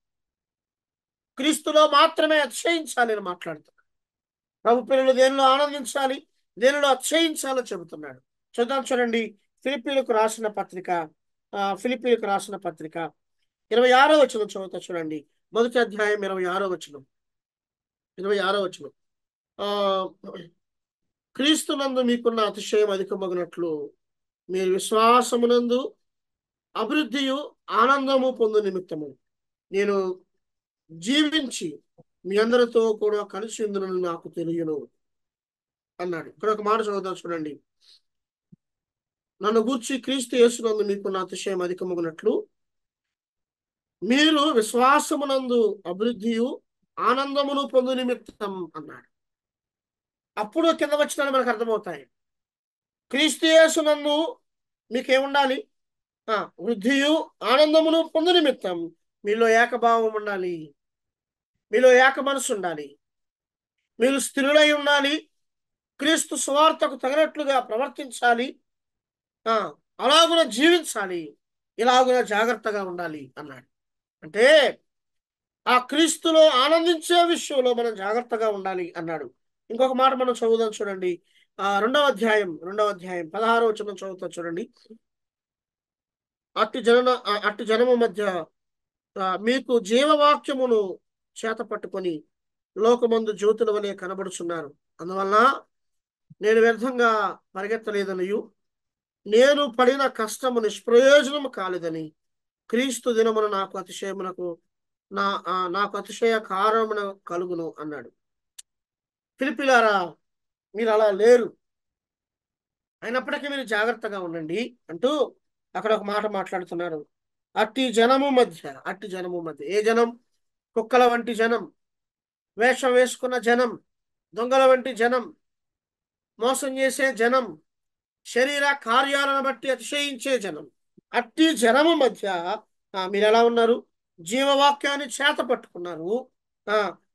క్రీస్తులో మాత్రమే అతిశయించాలి అని మాట్లాడుతున్నాడు. ప్రభు పిల్లలు దేనిలో ఆనందించాలి, దేనిలో అతిశయించాలో చెబుతున్నాడు. చూడండి, ఫిలిప్పీలకు రాసిన పత్రిక 26వ వచనం చదువుతా చూడండి. మొదటి అధ్యాయం 26వ వచనం. 26వ వచనం. క్రీస్తునందు మీకున్న అతిశయం అధికమగినట్లు మీరు విశ్వాసమునందు అభివృద్ధియు ఆనందము పొందు నిమిత్తము నేను జీవించి మీ అందరితో కూడా కలిసి ఉందని నాకు తెలియను అన్నాడు. ఇక్కడ ఒక మాట చదువుతా చూడండి. నన్ను గూర్చి క్రీస్తు యేసునందు మీకున్న అతిశయం అధికమగినట్లు మీరు విశ్వాసమునందు అభివృద్ధియు ఆనందమును పొందు నిమిత్తం అన్నాడు. అప్పుడు కింద వచ్చిన మనకు అర్థమవుతాయి. క్రీస్తు యేసునందు మీకేముండాలి? వృద్ధియు ఆనందమును పొందు నిమిత్తం మీలో ఏకభావం ఉండాలి, మీలో ఏక మనసు ఉండాలి, మీరు స్థిరులై ఉండాలి, క్రీస్తు సువార్తకు తగినట్లుగా ప్రవర్తించాలి, అలాగున జీవించాలి, ఇలాగున జాగ్రత్తగా ఉండాలి అన్నాడు. అంటే ఆ క్రీస్తులో ఆనందించే విషయంలో మనం జాగ్రత్తగా ఉండాలి అన్నాడు. ఇంకొక మాట మనం చదువుదాం చూడండి. రెండవ అధ్యాయం 16వ వచనం చదువుతా చూడండి. అట్టి జనము మధ్య మీకు జీవవాక్యమును చేత పట్టుకొని లోకమందు జ్యోతుల వలె కనబడుచున్నారు. అందువలన నేను వ్యర్థంగా పరిగెత్తలేదనియు నేను పడిన కష్టము నిష్ప్రయోజనము కాలేదని క్రీస్తు దినమున నాకు అతిశయ కారమున కలుగును అన్నాడు. ఫిలిప్పీలారా, మీరు అలా లేరు, అయినప్పటికీ మీరు జాగ్రత్తగా ఉండండి అంటూ అక్కడ ఒక మాట మాట్లాడుతున్నారు. అట్టి జనము మధ్య ఏ జనం? కుక్కల వంటి జనం, వేషం వేసుకున్న జనం, దొంగల వంటి జనం, మోసం చేసే జనం, శరీర కార్యాలను బట్టి అతిశయించే జనం. అట్టి జనము మధ్య మీరు ఎలా ఉన్నారు? జీవవాక్యాన్ని చేత పట్టుకున్నారు,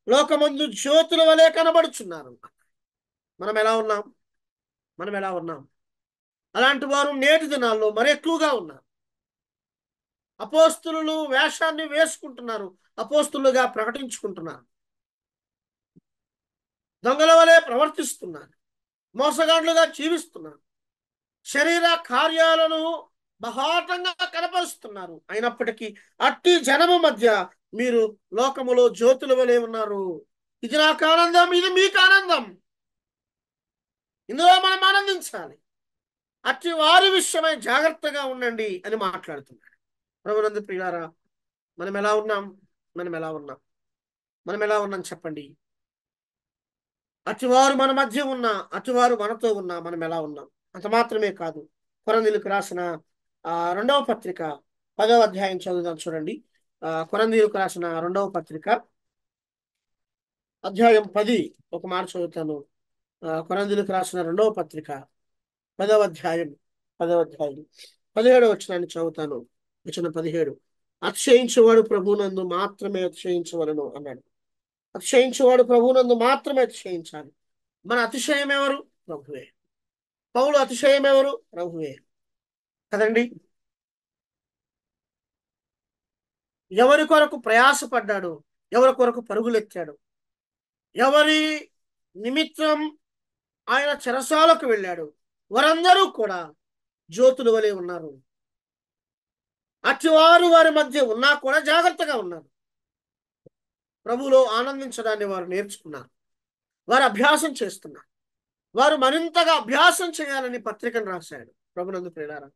లోకమందు జ్యోతుల వలె కనబడుచున్నారు. మనం ఎలా ఉన్నాం? అలాంటి వారు నేటి దినాల్లో మరి ఎక్కువగా ఉన్నారు. అపోస్తులు వేషాన్ని వేసుకుంటున్నారు, అపోస్తులుగా ప్రకటించుకుంటున్నారు, దొంగల వలె ప్రవర్తిస్తున్నారు, మోసగాండ్లుగా జీవిస్తున్నారు, శరీర కార్యాలను బహాటంగా కనపరుస్తున్నారు. అయినప్పటికీ అట్టి జనము మధ్య మీరు లోకములో జ్యోతుల వలె ఉన్నారు. ఇది నాకు ఆనందం, ఇది మీకు ఆనందం, ఇందులో మనం ఆనందించాలి. అట్టి వారి విషయమై జాగ్రత్తగా ఉండండి అని మాట్లాడుతున్నాడు. ప్రభునందు ప్రియులారా, మనం ఎలా ఉన్నాం చెప్పండి. అటివారు మన మధ్య ఉన్నా, అటివారు మనతో ఉన్నా మనం ఎలా ఉన్నాం? అంత మాత్రమే కాదు, కొరింథీయులకు రాసిన 2వ పత్రిక 10వ అధ్యాయం చదువుదాం చూడండి. కొరింథీయులకు రాసిన 2వ పత్రిక అధ్యాయం 10 ఒక మాట చదువుతాను. కొరింథీయులకు రాసిన 2వ పత్రిక 10వ అధ్యాయం 17వ వచనాన్ని చదువుతాను. వచనం 17. అతిశయించేవాడు ప్రభువునందు మాత్రమే అతిశయించవలను అన్నాడు. అతిశయించేవాడు ప్రభువునందు మాత్రమే అతిశయించాలి. మన అతిశయం ఎవరు? ప్రభువే. పౌలు అతిశయం ఎవరు? ప్రభువే కదండి. ఎవరి కొరకు ప్రయాసపడ్డాడు, ఎవరి కొరకు పరుగులెత్తాడు, ఎవరి నిమిత్తం ఆయన చెరసాలకు వెళ్ళాడు, వారందరూ కూడా జ్యోతుల వలె ఉన్నారు. అటివారు వారి మధ్య ఉన్నా కూడా జాగ్రత్తగా ఉన్నారు. ప్రభువులో ఆనందించడాన్ని వారు నేర్చుకున్నారు, వారు అభ్యాసం చేస్తున్నారు. వారు మరింతగా అభ్యాసం చేయాలని పత్రికను రాశాడు. ప్రభునందు ప్రియులారా,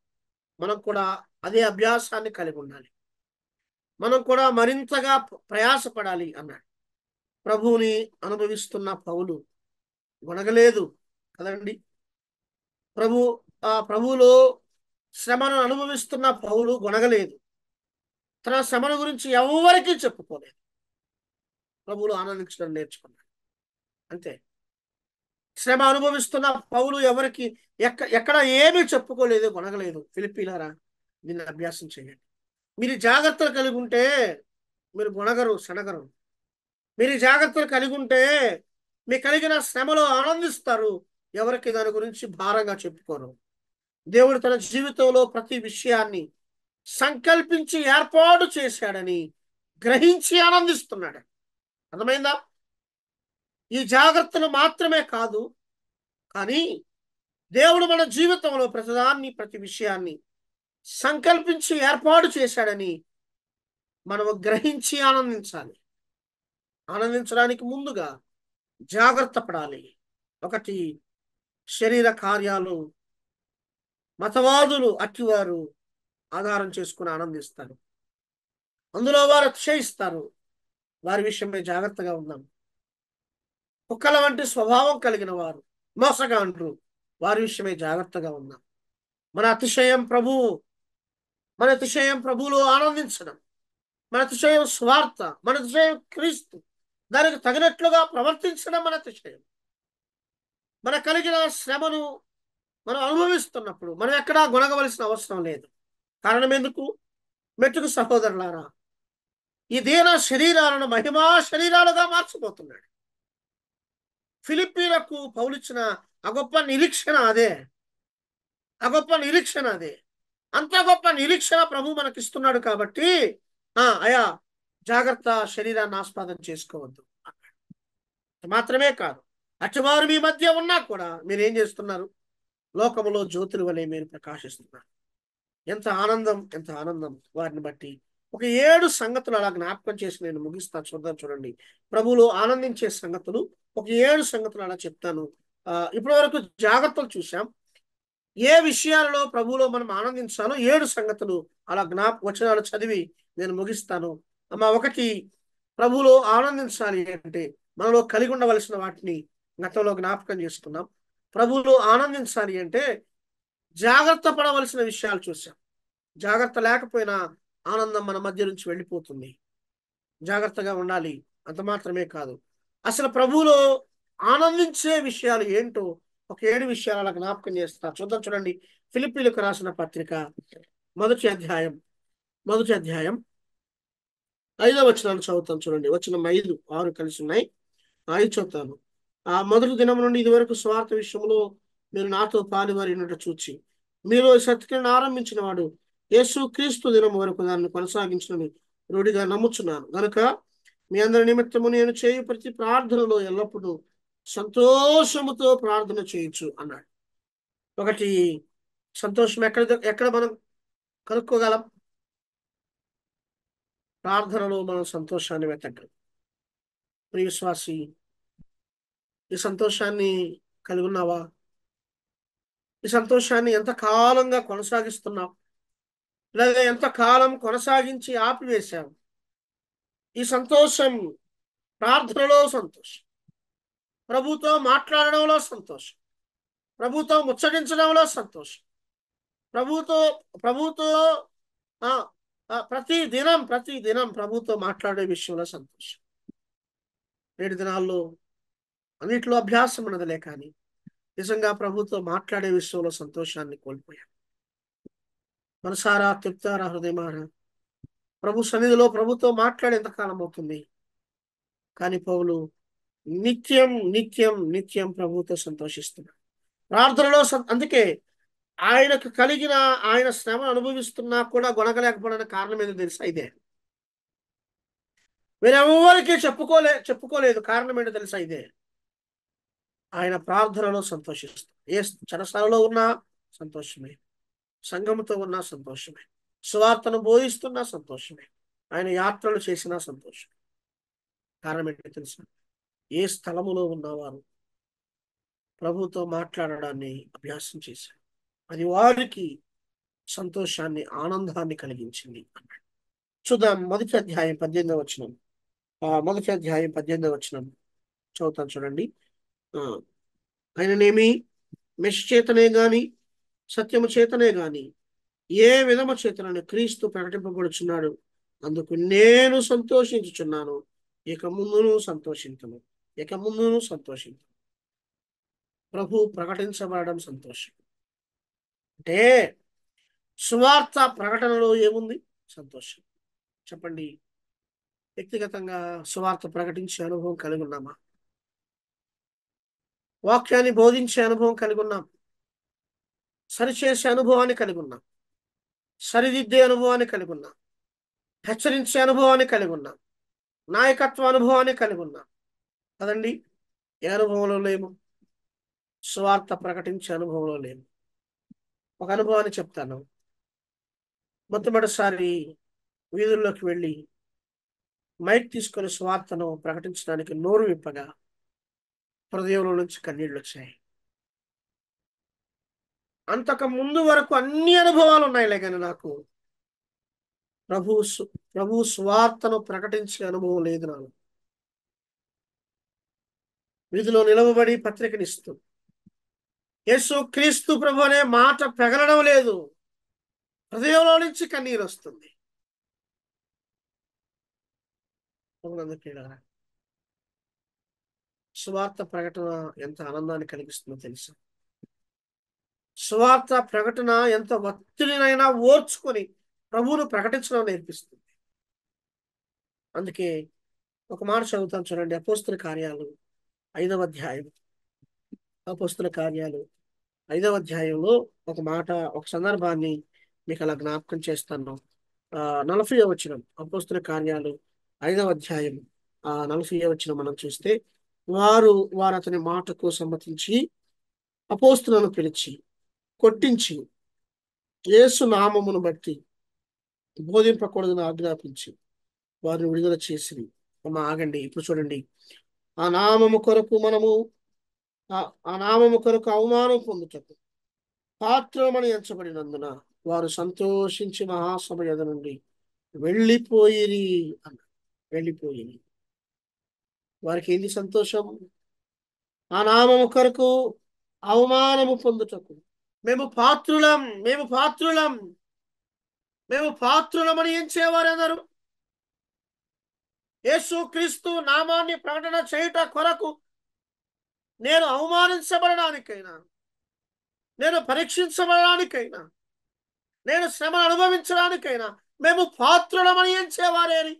మనం కూడా అదే అభ్యాసాన్ని కలిగి ఉండాలి. మనం కూడా మరింతగా ప్రయాసపడాలి అన్నాడు. ప్రభువుని అనుభవిస్తున్న పౌలు గొనగలేదు కదండి. ప్రభువులో శ్రమను అనుభవిస్తున్న పౌలు గొనగలేదు. తన శ్రమను గురించి ఎవరికీ చెప్పుకోలేదు. ప్రభువులు ఆనందించడం నేర్చుకున్నాడు. అంతే. శ్రమ అనుభవిస్తున్న పౌలు ఎవరికి ఎక్కడ ఏమీ చెప్పుకోలేదు, గొనగలేదు. ఫిలిప్పీలారా, దీన్ని అభ్యాసం చేయండి. మీరు జాగ్రత్తలు కలిగి ఉంటే మీరు గొనగరు, సనగరు. మీరు జాగ్రత్తలు కలిగి ఉంటే మీకు కలిగిన శ్రమలో ఆనందిస్తారు. ఎవరికి దాని గురించి భారంగా చెప్పుకోరు. దేవుడు తన జీవితంలో ప్రతి విషయాన్ని సంకల్పించి ఏర్పాటు చేశాడని గ్రహించి ఆనందిస్తున్నాడు. అర్థమైందా? ఈ జాగ్రత్తలు మాత్రమే కాదు, కానీ దేవుడు మన జీవితంలో ప్రతి విషయాన్ని సంకల్పించి ఏర్పాటు చేశాడని మనము గ్రహించి ఆనందించాలి. ఆనందించడానికి ముందుగా జాగ్రత్త పడాలి. ఒకటి, శరీర కార్యాలు మతవాదులు అట్టివారు ఆధారం చేసుకుని ఆనందిస్తారు, అందులో వారు అతిశయిస్తారు. వారి విషయమై జాగ్రత్తగా ఉన్నాం. కుక్కల వంటి స్వభావం కలిగిన వారు, మోసగాండ్రు, వారి విషయమై జాగ్రత్తగా ఉన్నాం. మన అతిశయం ప్రభువులో ఆనందించడం, మన అతిశయం స్వార్థ, మన అతిశయం క్రీస్తు, దానికి తగినట్లుగా ప్రవర్తించడం మన అతిశయం. మన కలిగిన శ్రమను మనం అనుభవిస్తున్నప్పుడు మనం ఎక్కడా గొనగవలసిన అవసరం లేదు. కారణం ఎందుకు? మెట్టుకు సహోదరులారా, ఈ దీన శరీరాలను మహిమా శరీరాలుగా మార్చిపోతున్నాడు. ఫిలిప్పీలకు పౌలిచ్చిన ఆ గొప్ప నిరీక్షణ అదే. అంత గొప్ప నిరీక్షణ ప్రభు మనకిస్తున్నాడు. కాబట్టి అయా జాగ్రత్త, శరీరాన్ని ఆస్పదం చేసుకోవద్దు. మాత్రమే కాదు, అటువారు మీ మధ్య ఉన్నా కూడా మీరు ఏం చేస్తున్నారు? లోకములో జ్యోతుల వలె మీరు ప్రకాశిస్తున్నారు. ఎంత ఆనందం, ఎంత ఆనందం! వారిని బట్టి ఒక 7 సంగతులు అలా జ్ఞాపకం చేసి నేను ముగిస్తా. చూద్దాం, చూడండి. ప్రభువులో ఆనందించే సంగతులు ఒక 7 సంగతులు అలా చెప్తాను. ఇప్పటి వరకు జాగ్రత్తలు చూసాం. ఏ విషయాలలో ప్రభువులో మనం ఆనందించాలో 7 సంగతులు అలా వచనాలు చదివి నేను ముగిస్తాను. ఒకటి, ప్రభువులో ఆనందించాలి అంటే మనలో కలిగి ఉండవలసిన వాటిని గతంలో జ్ఞాపకం చేసుకున్నాం. ప్రభువులో ఆనందించాలి అంటే జాగ్రత్త పడవలసిన విషయాలు చూసాం. జాగ్రత్త లేకపోయినా ఆనందం మన మధ్య నుంచి వెళ్ళిపోతుంది. జాగ్రత్తగా ఉండాలి. అంత మాత్రమే కాదు, అసలు ప్రభువులో ఆనందించే విషయాలు ఏంటో ఒక 7 విషయాలు అలా జ్ఞాపకం చేస్తా. చూద్దాం, చూడండి. ఫిలిప్పీలకు రాసిన పత్రిక మొదటి అధ్యాయం 5వ వచనాన్ని చదువుతాం. చూడండి, వచనం 5, 6 కలిసి ఉన్నాయి. 5 చదువుతాను. మొదటి దినం నుండి ఇదివరకు స్వార్థ విషయంలో మీరు నాతో పాలువారినట్టు చూచి మీలో సత్క్రియను ఆరంభించిన వాడు యేసు క్రీస్తు దినం వరకు దాన్ని కొనసాగించిన రూఢిగా నమ్ముచున్నాను గనుక మీ అందరి నిమిత్తము నేను చేయు ప్రతి ప్రార్థనలో ఎల్లప్పుడూ సంతోషముతో ప్రార్థన చేయొచ్చు అన్నాడు. ఒకటి, సంతోషం ఎక్కడ మనం కనుక్కోగలం? ప్రార్థనలో మనం సంతోషాన్ని వెతకగలం. ప్రియ విశ్వాసి, ఈ సంతోషాన్ని కలిగి ఉన్నావా? ఈ సంతోషాన్ని ఎంత కాలంగా కొనసాగిస్తున్నావు? లేదా ఎంత కాలం కొనసాగించి ఆపివేశావు? ఈ సంతోషం ప్రార్థనలో సంతోషం, ప్రభుతో మాట్లాడడంలో సంతోషం, ప్రభుతో ముచ్చటించడంలో సంతోషం, ప్రభుతో ప్రభుతో ఆ ప్రతి దినం ప్రభుతో మాట్లాడే విషయంలో సంతోషం. 7 దినాల్లో అన్నిట్లో అభ్యాసం ఉన్నదిలే, కానీ నిజంగా ప్రభుతో మాట్లాడే విషయంలో సంతోషాన్ని కోల్పోయాం. మనసారా, తృప్తారా, హృదయమారా ప్రభు సన్నిధిలో ప్రభుతో మాట్లాడే ఎంతకాలం అవుతుంది? కానీ పౌలు నిత్యం నిత్యం నిత్యం ప్రభుతో సంతోషిస్తున్నాడు. ప్రార్థనలో అందుకే ఆయనకు కలిగిన ఆయన శ్రమ అనుభవిస్తున్నా కూడా గొనగలేకపోవడానికి కారణం ఏదో తెలుసా? ఇదే. వేరెవరికి చెప్పుకోలేదు. కారణం ఏంటో తెలుసా? ఇదే. ఆయన ప్రార్థనలో సంతోషిస్తాడు. ఏ చెరసాలలో ఉన్నా సంతోషమే, సంఘముతో ఉన్నా సంతోషమే, సువార్తను బోధిస్తున్నా సంతోషమే, ఆయన యాత్రలు చేసినా సంతోషం. కారణం ఏంటో తెలుసా? ఏ స్థలములో ఉన్నవారు ప్రభుతో మాట్లాడడాన్ని అభ్యాసం చేశారు. అది వారికి సంతోషాన్ని, ఆనందాన్ని కలిగించింది అన్నాడు. చూద్దాం, మొదటి అధ్యాయం 18వ వచనం. మొదటి అధ్యాయం 18వ వచనం చదువుతాను, చూడండి. ఆయననేమి మెష్ చేతనే గాని సత్యము చేతనే గాని ఏ విధము చేతనని క్రీస్తు ప్రకటింపబడుచున్నాడు. అందుకు నేను సంతోషించుచున్నాను. ఇక ముందును సంతోషించను. ప్రభు ప్రకటించబడడం సంతోషం. అంటే సువార్త ప్రకటనలో ఏముంది? సంతోషం. చెప్పండి, వ్యక్తిగతంగా సువార్త ప్రకటించే అనుభవం కలిగి ఉన్నామా? వాక్యాన్ని బోధించే అనుభవం కలిగి ఉన్నాం. సరిచేసే అనుభవాన్ని కలిగి ఉన్నాం. సరిదిద్దే అనుభవాన్ని కలిగి ఉన్నాం. హెచ్చరించే అనుభవాన్ని కలిగి ఉన్నాం. నాయకత్వ అనుభవాన్ని కలిగి ఉన్నాం కదండి. ఏ అనుభవంలో లేము? సువార్త ప్రకటించే అనుభవంలో లేము. ఒక అనుభవాన్ని చెప్తాను. మొట్టమొదటిసారి వీధుల్లోకి వెళ్ళి మైక్ తీసుకొని సువార్తను ప్రకటించడానికి నోరు విప్పగా హృదయంలో నుంచి కన్నీళ్ళు వచ్చాయి. అంతకు ముందు వరకు అన్ని అనుభవాలు ఉన్నాయిలే, కానీ నాకు ప్రభు సువార్తను ప్రకటించే అనుభవం లేదు. నాకు వీధిలో నిలవబడి పత్రికనిస్తూ యేసు క్రీస్తు ప్రభు అనే మాట పెగలడం లేదు. హృదయంలో నుంచి కన్నీరు వస్తుంది. సువార్త ప్రకటన ఎంత ఆనందాన్ని కలిగిస్తుందో తెలుసా? సువార్త ప్రకటన ఎంత ఒత్తిడినైనా ఓర్చుకొని ప్రభువును ప్రకటించడం నేర్పిస్తుంది. అందుకే ఒక మాట చదువుతాను, చూడండి. అపోస్తుల కార్యాలు 5వ అధ్యాయం. అపోస్తుల కార్యాలు 5వ అధ్యాయంలో ఒక మాట, ఒక సందర్భాన్ని మీకు అలా జ్ఞాపకం చేస్తాను. 40వ వచనం. అపోస్తుల కార్యాలు 5వ అధ్యాయం 40వ వచనం మనం చూస్తే వారు అతని మాటకు సమ్మతించి అపోస్తులను పిలిచి కొట్టించి యేసు నామమును బట్టి బోధింపకూడదని ఆజ్ఞాపించి వారిని విడుదల చేసి. అమ్మ ఆగండి, ఇప్పుడు చూడండి. ఆ నామము కొరకు మనము ఆ నామము కొరకు అవమానం పొందుటకు పాత్రమని ఎంచబడినందున వారు సంతోషించి మహాసభ ఎదుట నుండి వెళ్ళిపోయిరి అన్న. వెళ్ళిపోయిరి. వారికి ఏంది సంతోషం? ఆ నామము కొరకు అవమానము పొందుటకు. మేము పాత్రులం, మేము పాత్రులం, మేము పాత్రులమని ఎంచేవారెందరు? యేసు క్రీస్తు నామాన్ని ప్రకటన చేయుట కొరకు నేను అవమానించబడడానికైనా, నేను పరీక్షించబడడానికైనా, నేను శ్రమను అనుభవించడానికైనా మేము పాత్రులమని ఎంచేవారేని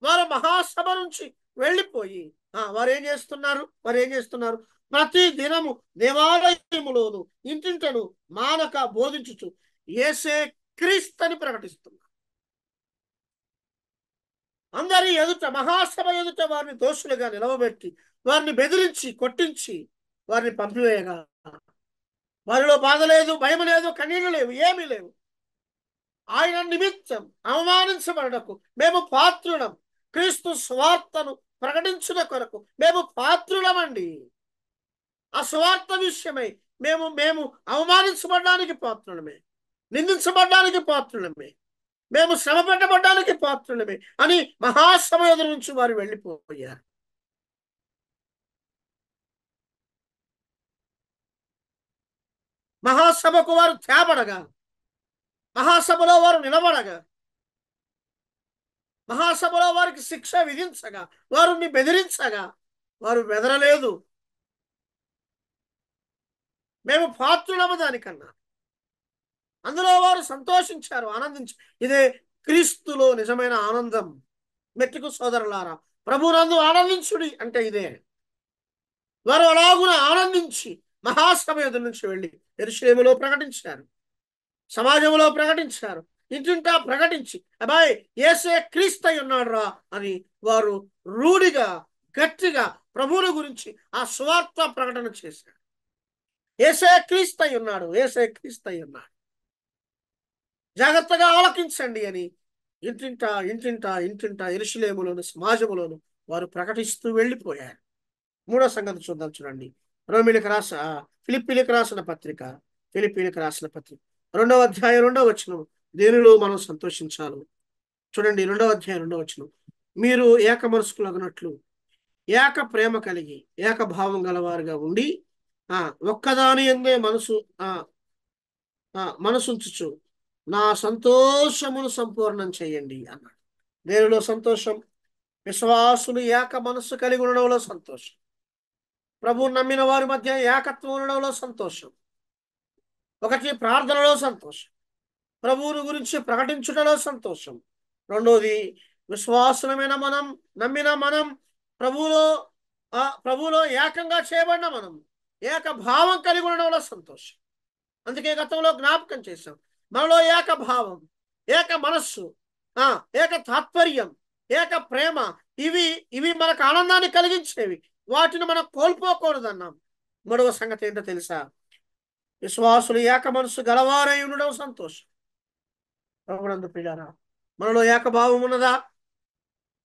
వారు మహాసభ నుంచి వెళ్ళిపోయి వారు ఏం చేస్తున్నారు? ప్రతి దినము దేవాలయములోను ఇంటింటను మానక బోధించుచు యేసే క్రీస్తుని ప్రకటిస్తున్నారు. అందరి ఎదుట, మహాసభ ఎదుట వారిని దోషులుగా నిలవబెట్టి వారిని బెదిరించి కొట్టించి వారిని పంపివేయగా వారిలో బాధ లేదు, భయం లేదు, కన్నీళ్లు లేవు, ఏమీ లేవు. ఆయన నిమిత్తం అవమానించబడటకు మేము పాత్రులం. క్రీస్తు స్వార్థను ప్రకటించుట కొరకు మేము పాత్రులమండి. ఆ స్వార్థ విషయమై మేము మేము అవమానించబడడానికి పాత్రులమే, నిందించబడడానికి పాత్రులమే, మేము శ్రమ పెట్టబడడానికి పాత్రులమే అని మహాసభ ఎదురు నుంచి వారు వెళ్ళిపోయారు. మహాసభకు వారు తేబడగా, మహాసభలో వారు నిలబడగా, మహాసభలో వారికి శిక్ష విధించగా, వారిని బెదిరించగా వారు బెదరలేదు. మేము పాత్రులము దానికన్నా. అందులో వారు సంతోషించారు, ఆనందించారు. ఇదే క్రీస్తులో నిజమైన ఆనందం. మెట్టుకు సోదరులారా, ప్రభునందు ఆనందించుడి అంటే ఇదే. వారు అలాగున ఆనందించి మహాసభ ఎదురు నుంచి వెళ్ళి యెరూషలేములో ప్రకటించారు, సమాజంలో ప్రకటించారు, ఇంటింటా ప్రకటించి అబ్బాయి యేసే క్రీస్తు ఉన్నాడు రా అని వారు రూఢిగా గట్టిగా ప్రభువుల గురించి ఆ సువార్త ప్రకటన చేశారు. యేసే క్రీస్తు ఉన్నాడు, యేసే క్రీస్తు ఉన్నాడు, జాగ్రత్తగా ఆలకించండి అని ఇంటింటా యెరూషలేములోను సమాజంలోను వారు ప్రకటిస్తూ వెళ్ళిపోయారు. మూడో సంగతి చూద్దాం. చూడండి, ఫిలిప్పీలకు రాసిన పత్రిక 2వ అధ్యాయం 2వ వచనం. దేనిలో మనం సంతోషించాలి? చూడండి, 2వ అధ్యాయం 2వ వచనం. మీరు ఏక మనస్కులగునట్లు ఏక ప్రేమ కలిగి ఏక భావం గలవారుగా ఉండి ఒక్కదాని యందే మనసుంచుచు నా సంతోషమును సంపూర్ణం చేయండి అన్నాడు. దేనిలో సంతోషం? విశ్వాసులు ఏక మనస్సు కలిగి ఉండడంలో సంతోషం. ప్రభువు నమ్మిన వారి మధ్య ఏకత్వం ఉండడంలో సంతోషం. ఒకటి, ప్రార్థనలో సంతోషం, ప్రభువుని గురించి ప్రకటించుటలో సంతోషం. రెండోది, విశ్వాసులమైన మనం, నమ్మిన మనం, ప్రభువులో ఏకంగా చేయబడిన మనం ఏక భావం కలిగి ఉండడంలో సంతోషం. అందుకే గతంలో జ్ఞాపకం చేశాం, మనలో ఏక భావం, ఏక మనస్సు, ఏక తాత్పర్యం, ఏక ప్రేమ, ఇవి మనకు ఆనందాన్ని కలిగించేవి. వాటిని మనం కోల్పోకూడదన్నాం. మూడవ సంగతి ఏంటో తెలుసా? విశ్వాసులు ఏక మనస్సు గలవారై ఉండడం సంతోషం. ప్రభునందు ప్రియులారా, మనలో ఏకభావం ఉన్నదా?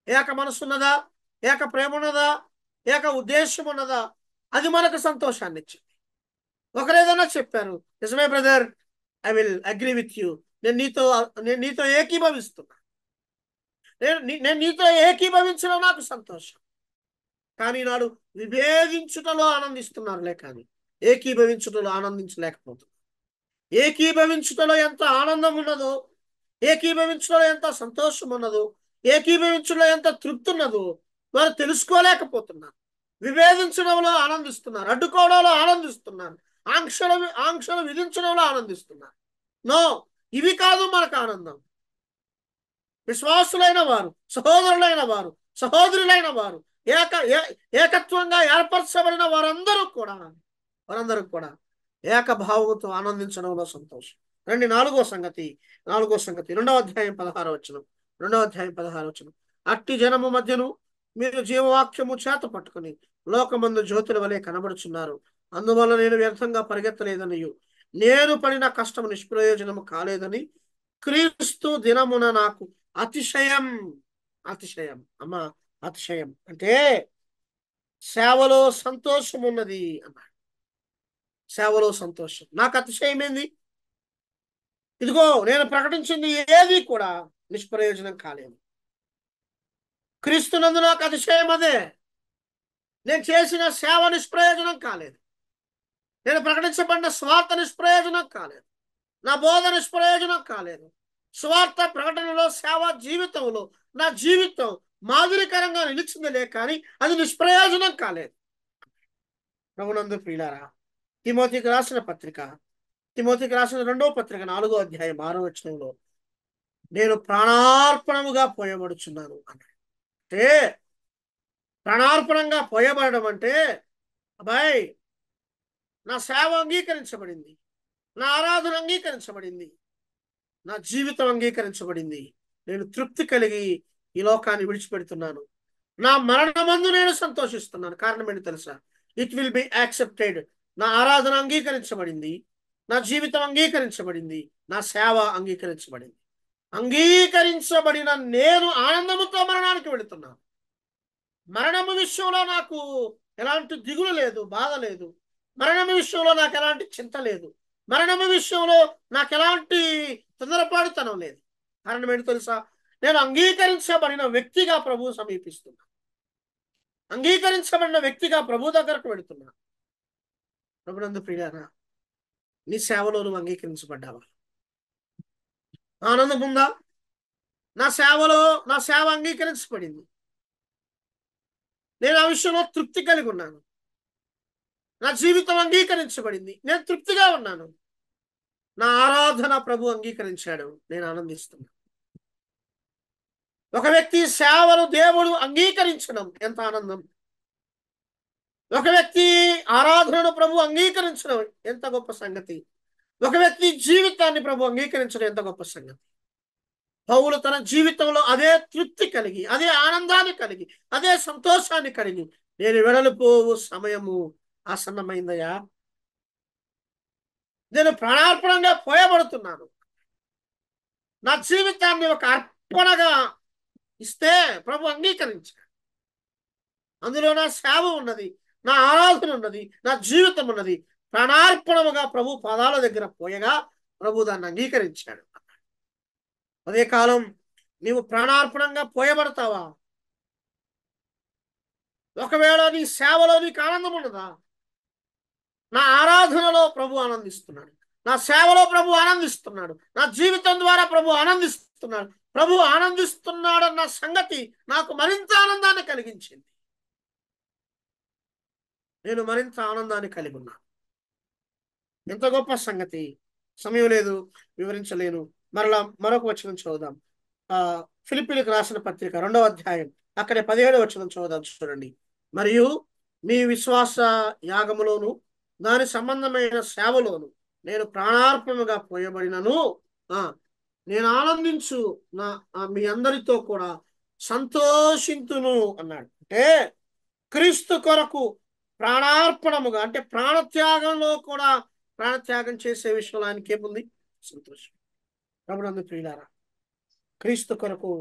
ఏక మనస్సు ఉన్నదా? ఏక ప్రేమ ఉన్నదా? ఏక ఉద్దేశం ఉన్నదా? అది మనకు సంతోషాన్ని ఇచ్చింది. ఒకరేదైనా చెప్పారు, నిజమే brother, I will agree with you, నేను నీతో ఏకీభవిస్తున్నా, నేను నీతో ఏకీభవించడం నాకు సంతోషం. కానీ నాడు విభేదించుటలో ఆనందిస్తున్నారులే, కానీ ఏకీభవించుటలో ఆనందించలేకపోతున్నారు. ఏకీభవించుటలో ఎంత ఆనందం ఉన్నదో, ఏకీభవించుటలో ఎంత సంతోషం ఉన్నదో, ఏకీభవించుటలో ఎంత తృప్తి ఉన్నదో వారు తెలుసుకోలేకపోతున్నారు. విభేదించడంలో ఆనందిస్తున్నారు, అడ్డుకోవడంలో ఆనందిస్తున్నారు, ఆంక్షలు విధించడంలో ఆనందిస్తున్నారు. నో, ఇవి కాదు మనకు ఆనందం. విశ్వాసులైన వారు, సహోదరులైన వారు, సహోదరులైన వారు, ఏకత్వంగా ఏర్పరచబడిన వారందరూ కూడా ఏకభావంతో ఆనందించడంలో సంతోషం. రండి, నాలుగో సంగతి 2వ అధ్యాయం 16వ వచనం. అట్టి జనము మధ్యను మీరు జీవవాక్యము చేత పట్టుకుని లోకమందు జ్యోతుల వలె కనబడుచున్నారు. అందువల్ల నేను వ్యర్థంగా పరిగెత్తలేదనియు నేను పడిన కష్టము నిష్ప్రయోజనము కాలేదని క్రీస్తు దినమున నాకు అతిశయం. అతిశయం అమ్మ, అతిశయం అంటే సేవలో సంతోషం ఉన్నది అన్నాడు. సేవలో సంతోషం నాకు అతిశయమైంది. ఇదిగో నేను ప్రకటించింది ఏది కూడా నిష్ప్రయోజనం కాలేదు. క్రీస్తునందు నాకు అతిశయం అదే. నేను చేసిన సేవ నిష్ప్రయోజనం కాలేదు. నేను ప్రకటించబడిన స్వార్థ నిష్ప్రయోజనం కాలేదు. నా బోధ నిష్ప్రయోజనం కాలేదు. స్వార్థ ప్రకటనలో సేవా జీవితంలో నా జీవితం మాదిరికరంగా నిలిచిందిలే కానీ అది నిష్ప్రయోజనం కాలేదు. ప్రభునందు ప్రియులారా, తిమోతికి రాసిన పత్రిక, తిమోతికి రాసిన 2వ పత్రిక 4వ అధ్యాయం 6వ వచనంలో నేను ప్రాణార్పణముగా పోయబడుచున్నాను అన్నాడు. అంటే ప్రాణార్పణంగా పోయబడడం అంటే అబ్బాయి నా సేవ అంగీకరించబడింది, నా ఆరాధన అంగీకరించబడింది, నా జీవితం అంగీకరించబడింది. నేను తృప్తి కలిగి ఈ లోకాన్ని విడిచిపెడుతున్నాను. నా మరణమందు నేను సంతోషిస్తున్నాను. కారణం ఏంటి తెలుసా? It will be accepted. నా ఆరాధన అంగీకరించబడింది, నా జీవితం అంగీకరించబడింది, నా సేవ అంగీకరించబడింది. అంగీకరించబడిన నేను ఆనందముతో మరణానికి వెళుతున్నాను. మరణము విషయంలో నాకు ఎలాంటి దిగులు లేదు, బాధ లేదు. మరణము విషయంలో నాకు ఎలాంటి చింత లేదు. మరణము విషయంలో నాకు ఎలాంటి తొందరపాటుతనం లేదు. కారణం ఏంటి తెలుసా? నేను అంగీకరించబడిన వ్యక్తిగా ప్రభువు సమీపిస్తున్నా. అంగీకరించబడిన వ్యక్తిగా ప్రభు దగ్గరకు వెళుతున్నా. ప్రభునందు ప్రియులారా, నీ సేవలో నువ్వు అంగీకరించబడ్డావా? ఆనందం ఉందా? నా సేవలో నా సేవ అంగీకరించబడింది. నేను ఆ విషయంలో తృప్తి కలిగి ఉన్నాను. నా జీవితం అంగీకరించబడింది, నేను తృప్తిగా ఉన్నాను. నా ఆరాధన ప్రభు అంగీకరించాడు, నేను ఆనందిస్తున్నాను. ఒక వ్యక్తి సేవను దేవుడు అంగీకరించడం ఎంత ఆనందం! ఒక వ్యక్తి ఆరాధనను ప్రభు అంగీకరించడం ఎంత గొప్ప సంగతి! ఒక వ్యక్తి జీవితాన్ని ప్రభు అంగీకరించడం ఎంత గొప్ప సంగతి! పౌలు తన జీవితంలో అదే తృప్తి కలిగి, అదే ఆనందాన్ని కలిగి, అదే సంతోషాన్ని కలిగి నేను వెడలిపోవు సమయము ఆసన్నమైందయ్యా, నేను ప్రాణార్పణంగా పోయబడుతున్నాను, నా జీవితాన్ని ఒక అర్పణగా ఇస్తే ప్రభు అంగీకరించాడు. అందులో నా సేవ ఉన్నది, నా ఆరాధన ఉన్నది, నా జీవితం ఉన్నది. ప్రాణార్పణముగా ప్రభు పాదాల దగ్గర పోయగా ప్రభు దాన్ని అంగీకరించాడు. అదే కాలం నీవు ప్రాణార్పణంగా పోయబడతావా? ఒకవేళ నీ సేవలో నీకు ఆనందం ఉన్నదా? నా ఆరాధనలో ప్రభు ఆనందిస్తున్నాడు, నా సేవలో ప్రభు ఆనందిస్తున్నాడు, నా జీవితం ద్వారా ప్రభు ఆనందిస్తున్నాడు. ప్రభు ఆనందిస్తున్నాడన్న సంగతి నాకు మరింత ఆనందాన్ని కలిగించింది. నేను మరింత ఆనందాన్ని కలిగి ఉన్నాను. ఎంత గొప్ప సంగతి! సమయం లేదు, వివరించలేను. మరలా మరొక వచనం చదువుదాం. ఫిలిప్పీలకు రాసిన పత్రిక 2వ అధ్యాయం అక్కడే 17వ వచనం చదువుదాం. చూడండి. మరియు మీ విశ్వాస యాగములోను దాని సంబంధమైన సేవలోను నేను ప్రాణార్పణగా పోయబడినను నేను ఆనందించు నా మీ అందరితో కూడా సంతోషింతును అన్నాడు. అంటే క్రీస్తు కొరకు ప్రాణార్పణముగా, అంటే ప్రాణత్యాగంలో కూడా ప్రాణత్యాగం చేసే విషయంలో ఆయనకి ఏముంది? సంతోషం. ప్రభునందు ప్రియులారా, క్రీస్తు కొరకు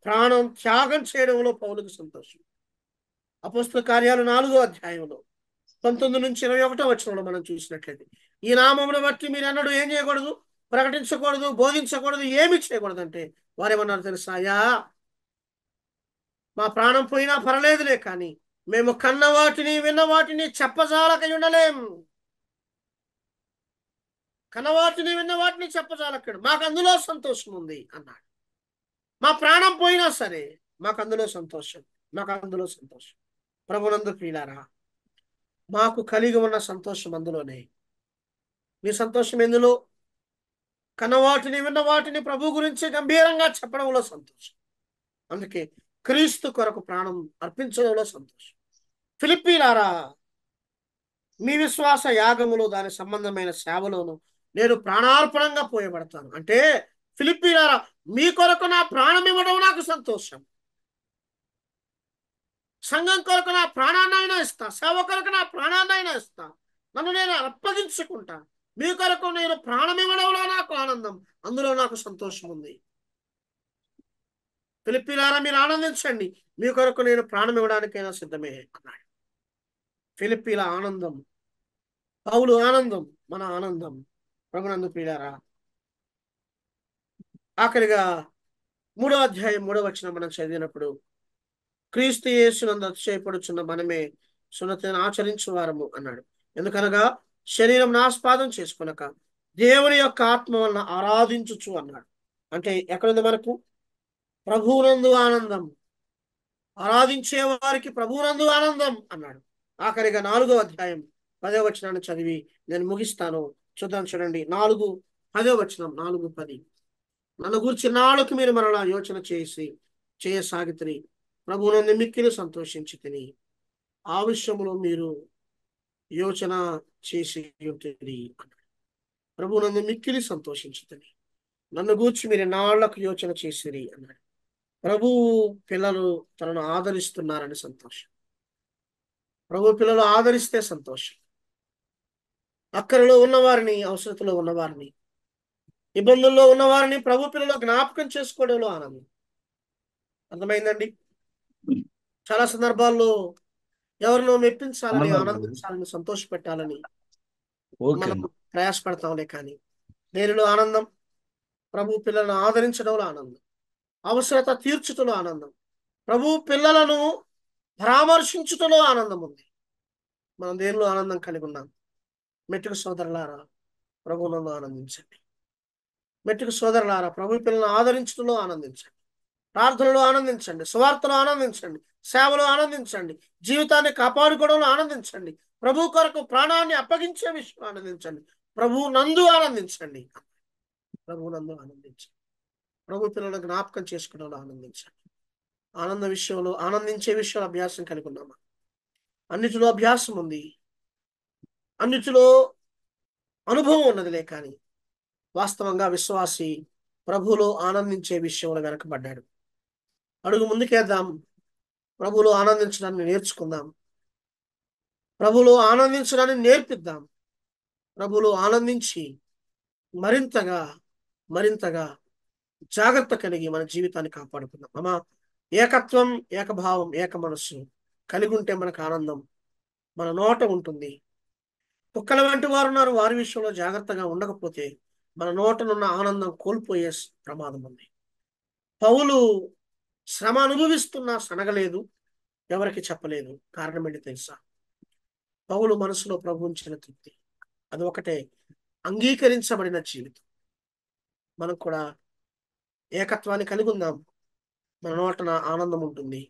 ప్రాణం త్యాగం చేయడంలో పౌలుకు సంతోషం. అపోస్తల కార్యాలు 4వ అధ్యాయంలో 19 నుంచి 21వ వచనంలో మనం చూసినట్లయితే, ఈ నామమును బట్టి మీరు అన్నడు ఏం చేయకూడదు, ప్రకటించకూడదు, బోధించకూడదు, ఏమి చేయకూడదు అంటే వారేమన్నారు తెలుసా? అయ్యా, మా ప్రాణం పోయినా పర్లేదులే, కానీ మేము కన్న వాటిని విన్న వాటిని చెప్పజాలకై ఉండలేం. కన్నవాటిని విన్న వాటిని చెప్పజాలక్కడు, మాకు అందులో సంతోషం ఉంది అన్నాడు. మా ప్రాణం పోయినా సరే మాకు అందులో సంతోషం, మాకు అందులో సంతోషం. ప్రభునందు ప్రియులారా, మాకు కలిగి ఉన్న సంతోషం అందులోనే. మీ సంతోషం ఎందులో? కన్నవాటిని విన్న వాటిని ప్రభు గురించి గంభీరంగా చెప్పడంలో సంతోషం. అందుకే క్రీస్తు కొరకు ప్రాణం అర్పించడంలో సంతోషం. ఫిలిప్పీలారా, మీ విశ్వాస యాగములో దాని సంబంధమైన సేవలోను నేను ప్రాణార్పణంగా పోయబడతాను. అంటే ఫిలిప్పీలారా, మీ కొరకు నా ప్రాణం ఇవ్వడం నాకు సంతోషం. సంఘం కొరకు నా ప్రాణాన్నైనా ఇస్తా, సేవ కొరకు నా ప్రాణాన్నైనా ఇస్తా, నన్ను నేను అప్పగించుకుంటా. మీ కొరకు నేను ప్రాణం ఇవ్వడంలో నాకు ఆనందం, అందులో నాకు సంతోషం ఉంది. ఫిలిప్పీలారా మీరు ఆనందించండి, మీ కొరకు నేను ప్రాణం ఇవ్వడానికైనా సిద్ధమే అన్నాడు. ఫిలిప్పీల ఆనందం, పౌలు ఆనందం, మన ఆనందం. ప్రభునందు ప్రియులారా, ఆఖరిగా 3వ అధ్యాయం 3వ వచనం మనం చదివినప్పుడు, క్రీస్తు యేసునందు అతిశయపడుచున్న మనమే సున్నతిని ఆచరించు వారము అన్నాడు. ఎందుకనగా శరీరం నాస్పాదం చేసుకొనక దేవుని యొక్క ఆత్మ వలన ఆరాధించుచు అన్నాడు. అంటే ఎక్కడుంది మనకు? ప్రభువునందు ఆనందం, ఆరాధించే వారికి ప్రభువునందు ఆనందం అన్నాడు. ఆఖరిగా 4వ అధ్యాయం 10వ వచనాన్ని చదివి నేను ముగిస్తాను. చూద్దాం, చూడండి. 10వ వచనం, 4:10. నన్ను గూర్చి నాలుగు మీరు మరలా యోచన చేయసాగితిరి, ప్రభువునందు మిక్కిలి సంతోషించి తిని, ఆ విషయంలో మీరు యోచన చేసి ఉంటుంది అన్నాడు. ప్రభువునందు మిక్కిలి సంతోషించి తిని, నన్ను గూర్చి మీరు నాళ్లకు యోచన చేసిరి అన్నాడు. ప్రభు పిల్లలు తనను ఆదరిస్తున్నారని సంతోషం. ప్రభు పిల్లలు ఆదరిస్తే సంతోషం. అక్కరలో ఉన్నవారిని, అవసరతలో ఉన్నవారిని, ఇబ్బందుల్లో ఉన్నవారిని ప్రభు పిల్లలు జ్ఞాపకం చేసుకోవడంలో ఆనందం. అర్థమైందండి? చాలా సందర్భాల్లో ఎవరినో మెప్పించాలని, ఆనందించాలని, సంతోషపెట్టాలని మనం ప్రయాసపడతాంలే, కానీ దేనిలో ఆనందం? ప్రభు పిల్లలను ఆదరించడంలో ఆనందం, అవసరత తీర్చుటలో ఆనందం, ప్రభు పిల్లలను పరామర్శించుటలో ఆనందం ఉంది. మనం దేనిలో ఆనందం కలిగి ఉన్నాం? మెట్టుకు సోదరులారా, ప్రభువునందు ఆనందించండి. మెట్టుకు సోదరులారా, ప్రభు పిల్లలను ఆదరించడంలో ఆనందించండి, ప్రార్థనలో ఆనందించండి, సువార్తలో ఆనందించండి, సేవలో ఆనందించండి, జీవితాన్ని కాపాడుకోవడంలో ఆనందించండి, ప్రభు కొరకు ప్రాణాన్ని అప్పగించే విషయం ఆనందించండి, ప్రభు నందు ఆనందించండి. ప్రభు నందు ఆనందించండి, ప్రభు పిల్లలను జ్ఞాపకం చేసుకోవడంలో ఆనందించండి. ఆనంద విషయంలో, ఆనందించే విషయంలో అభ్యాసం కలిగి ఉన్నామా? అన్నిటిలో అభ్యాసం ఉంది, అన్నిటిలో అనుభవం ఉన్నదిలే, కానీ వాస్తవంగా విశ్వాసి ప్రభువులో ఆనందించే విషయంలో వెనకబడ్డాడు. అడుగు ముందుకేద్దాం, ప్రభువులో ఆనందించడాన్ని నేర్చుకుందాం, ప్రభువులో ఆనందించడాన్ని నేర్పిద్దాం, ప్రభువులో ఆనందించి మరింతగా మరింతగా జాగ్రత్త కలిగి మన జీవితాన్ని కాపాడుకుందాం. అమ్మా, ఏకత్వం, ఏకభావం, ఏక మనస్సు కలిగి ఉంటే మనకు ఆనందం మన నోట ఉంటుంది. కుక్కల వంటి వారు ఉన్నారు, వారి విషయంలో జాగ్రత్తగా ఉండకపోతే మన నోటనున్న ఆనందం కోల్పోయే ప్రమాదం ఉంది. పౌలు శ్రమ అనుభవిస్తున్నా సనగలేదు, ఎవరికి చెప్పలేదు. కారణం ఏంటి తెలుసా? పౌలు మనసులో ప్రభు ఉంచిన తృప్తి, అది ఒకటే అంగీకరించబడిన జీవితం. మనం కూడా ఏకత్వాన్ని కలిగి ఉందాం, మన నోటన ఆనందం ఉంటుంది.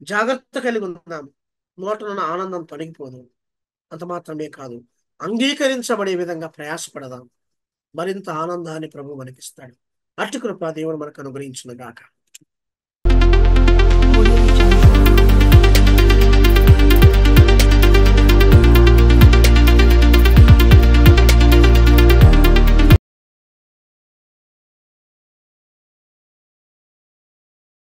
జాగ్రత్త కలిగి ఉందాం, నోటనున్న ఆనందం తొలగిపోదు. అంత మాత్రమే కాదు, అంగీకరించబడే విధంగా ప్రయాసపడదాం, మరింత ఆనందాన్ని ప్రభు మనకిస్తాడు. అట్టి కృప దేవుడు మనకు అనుగ్రహించును గాక.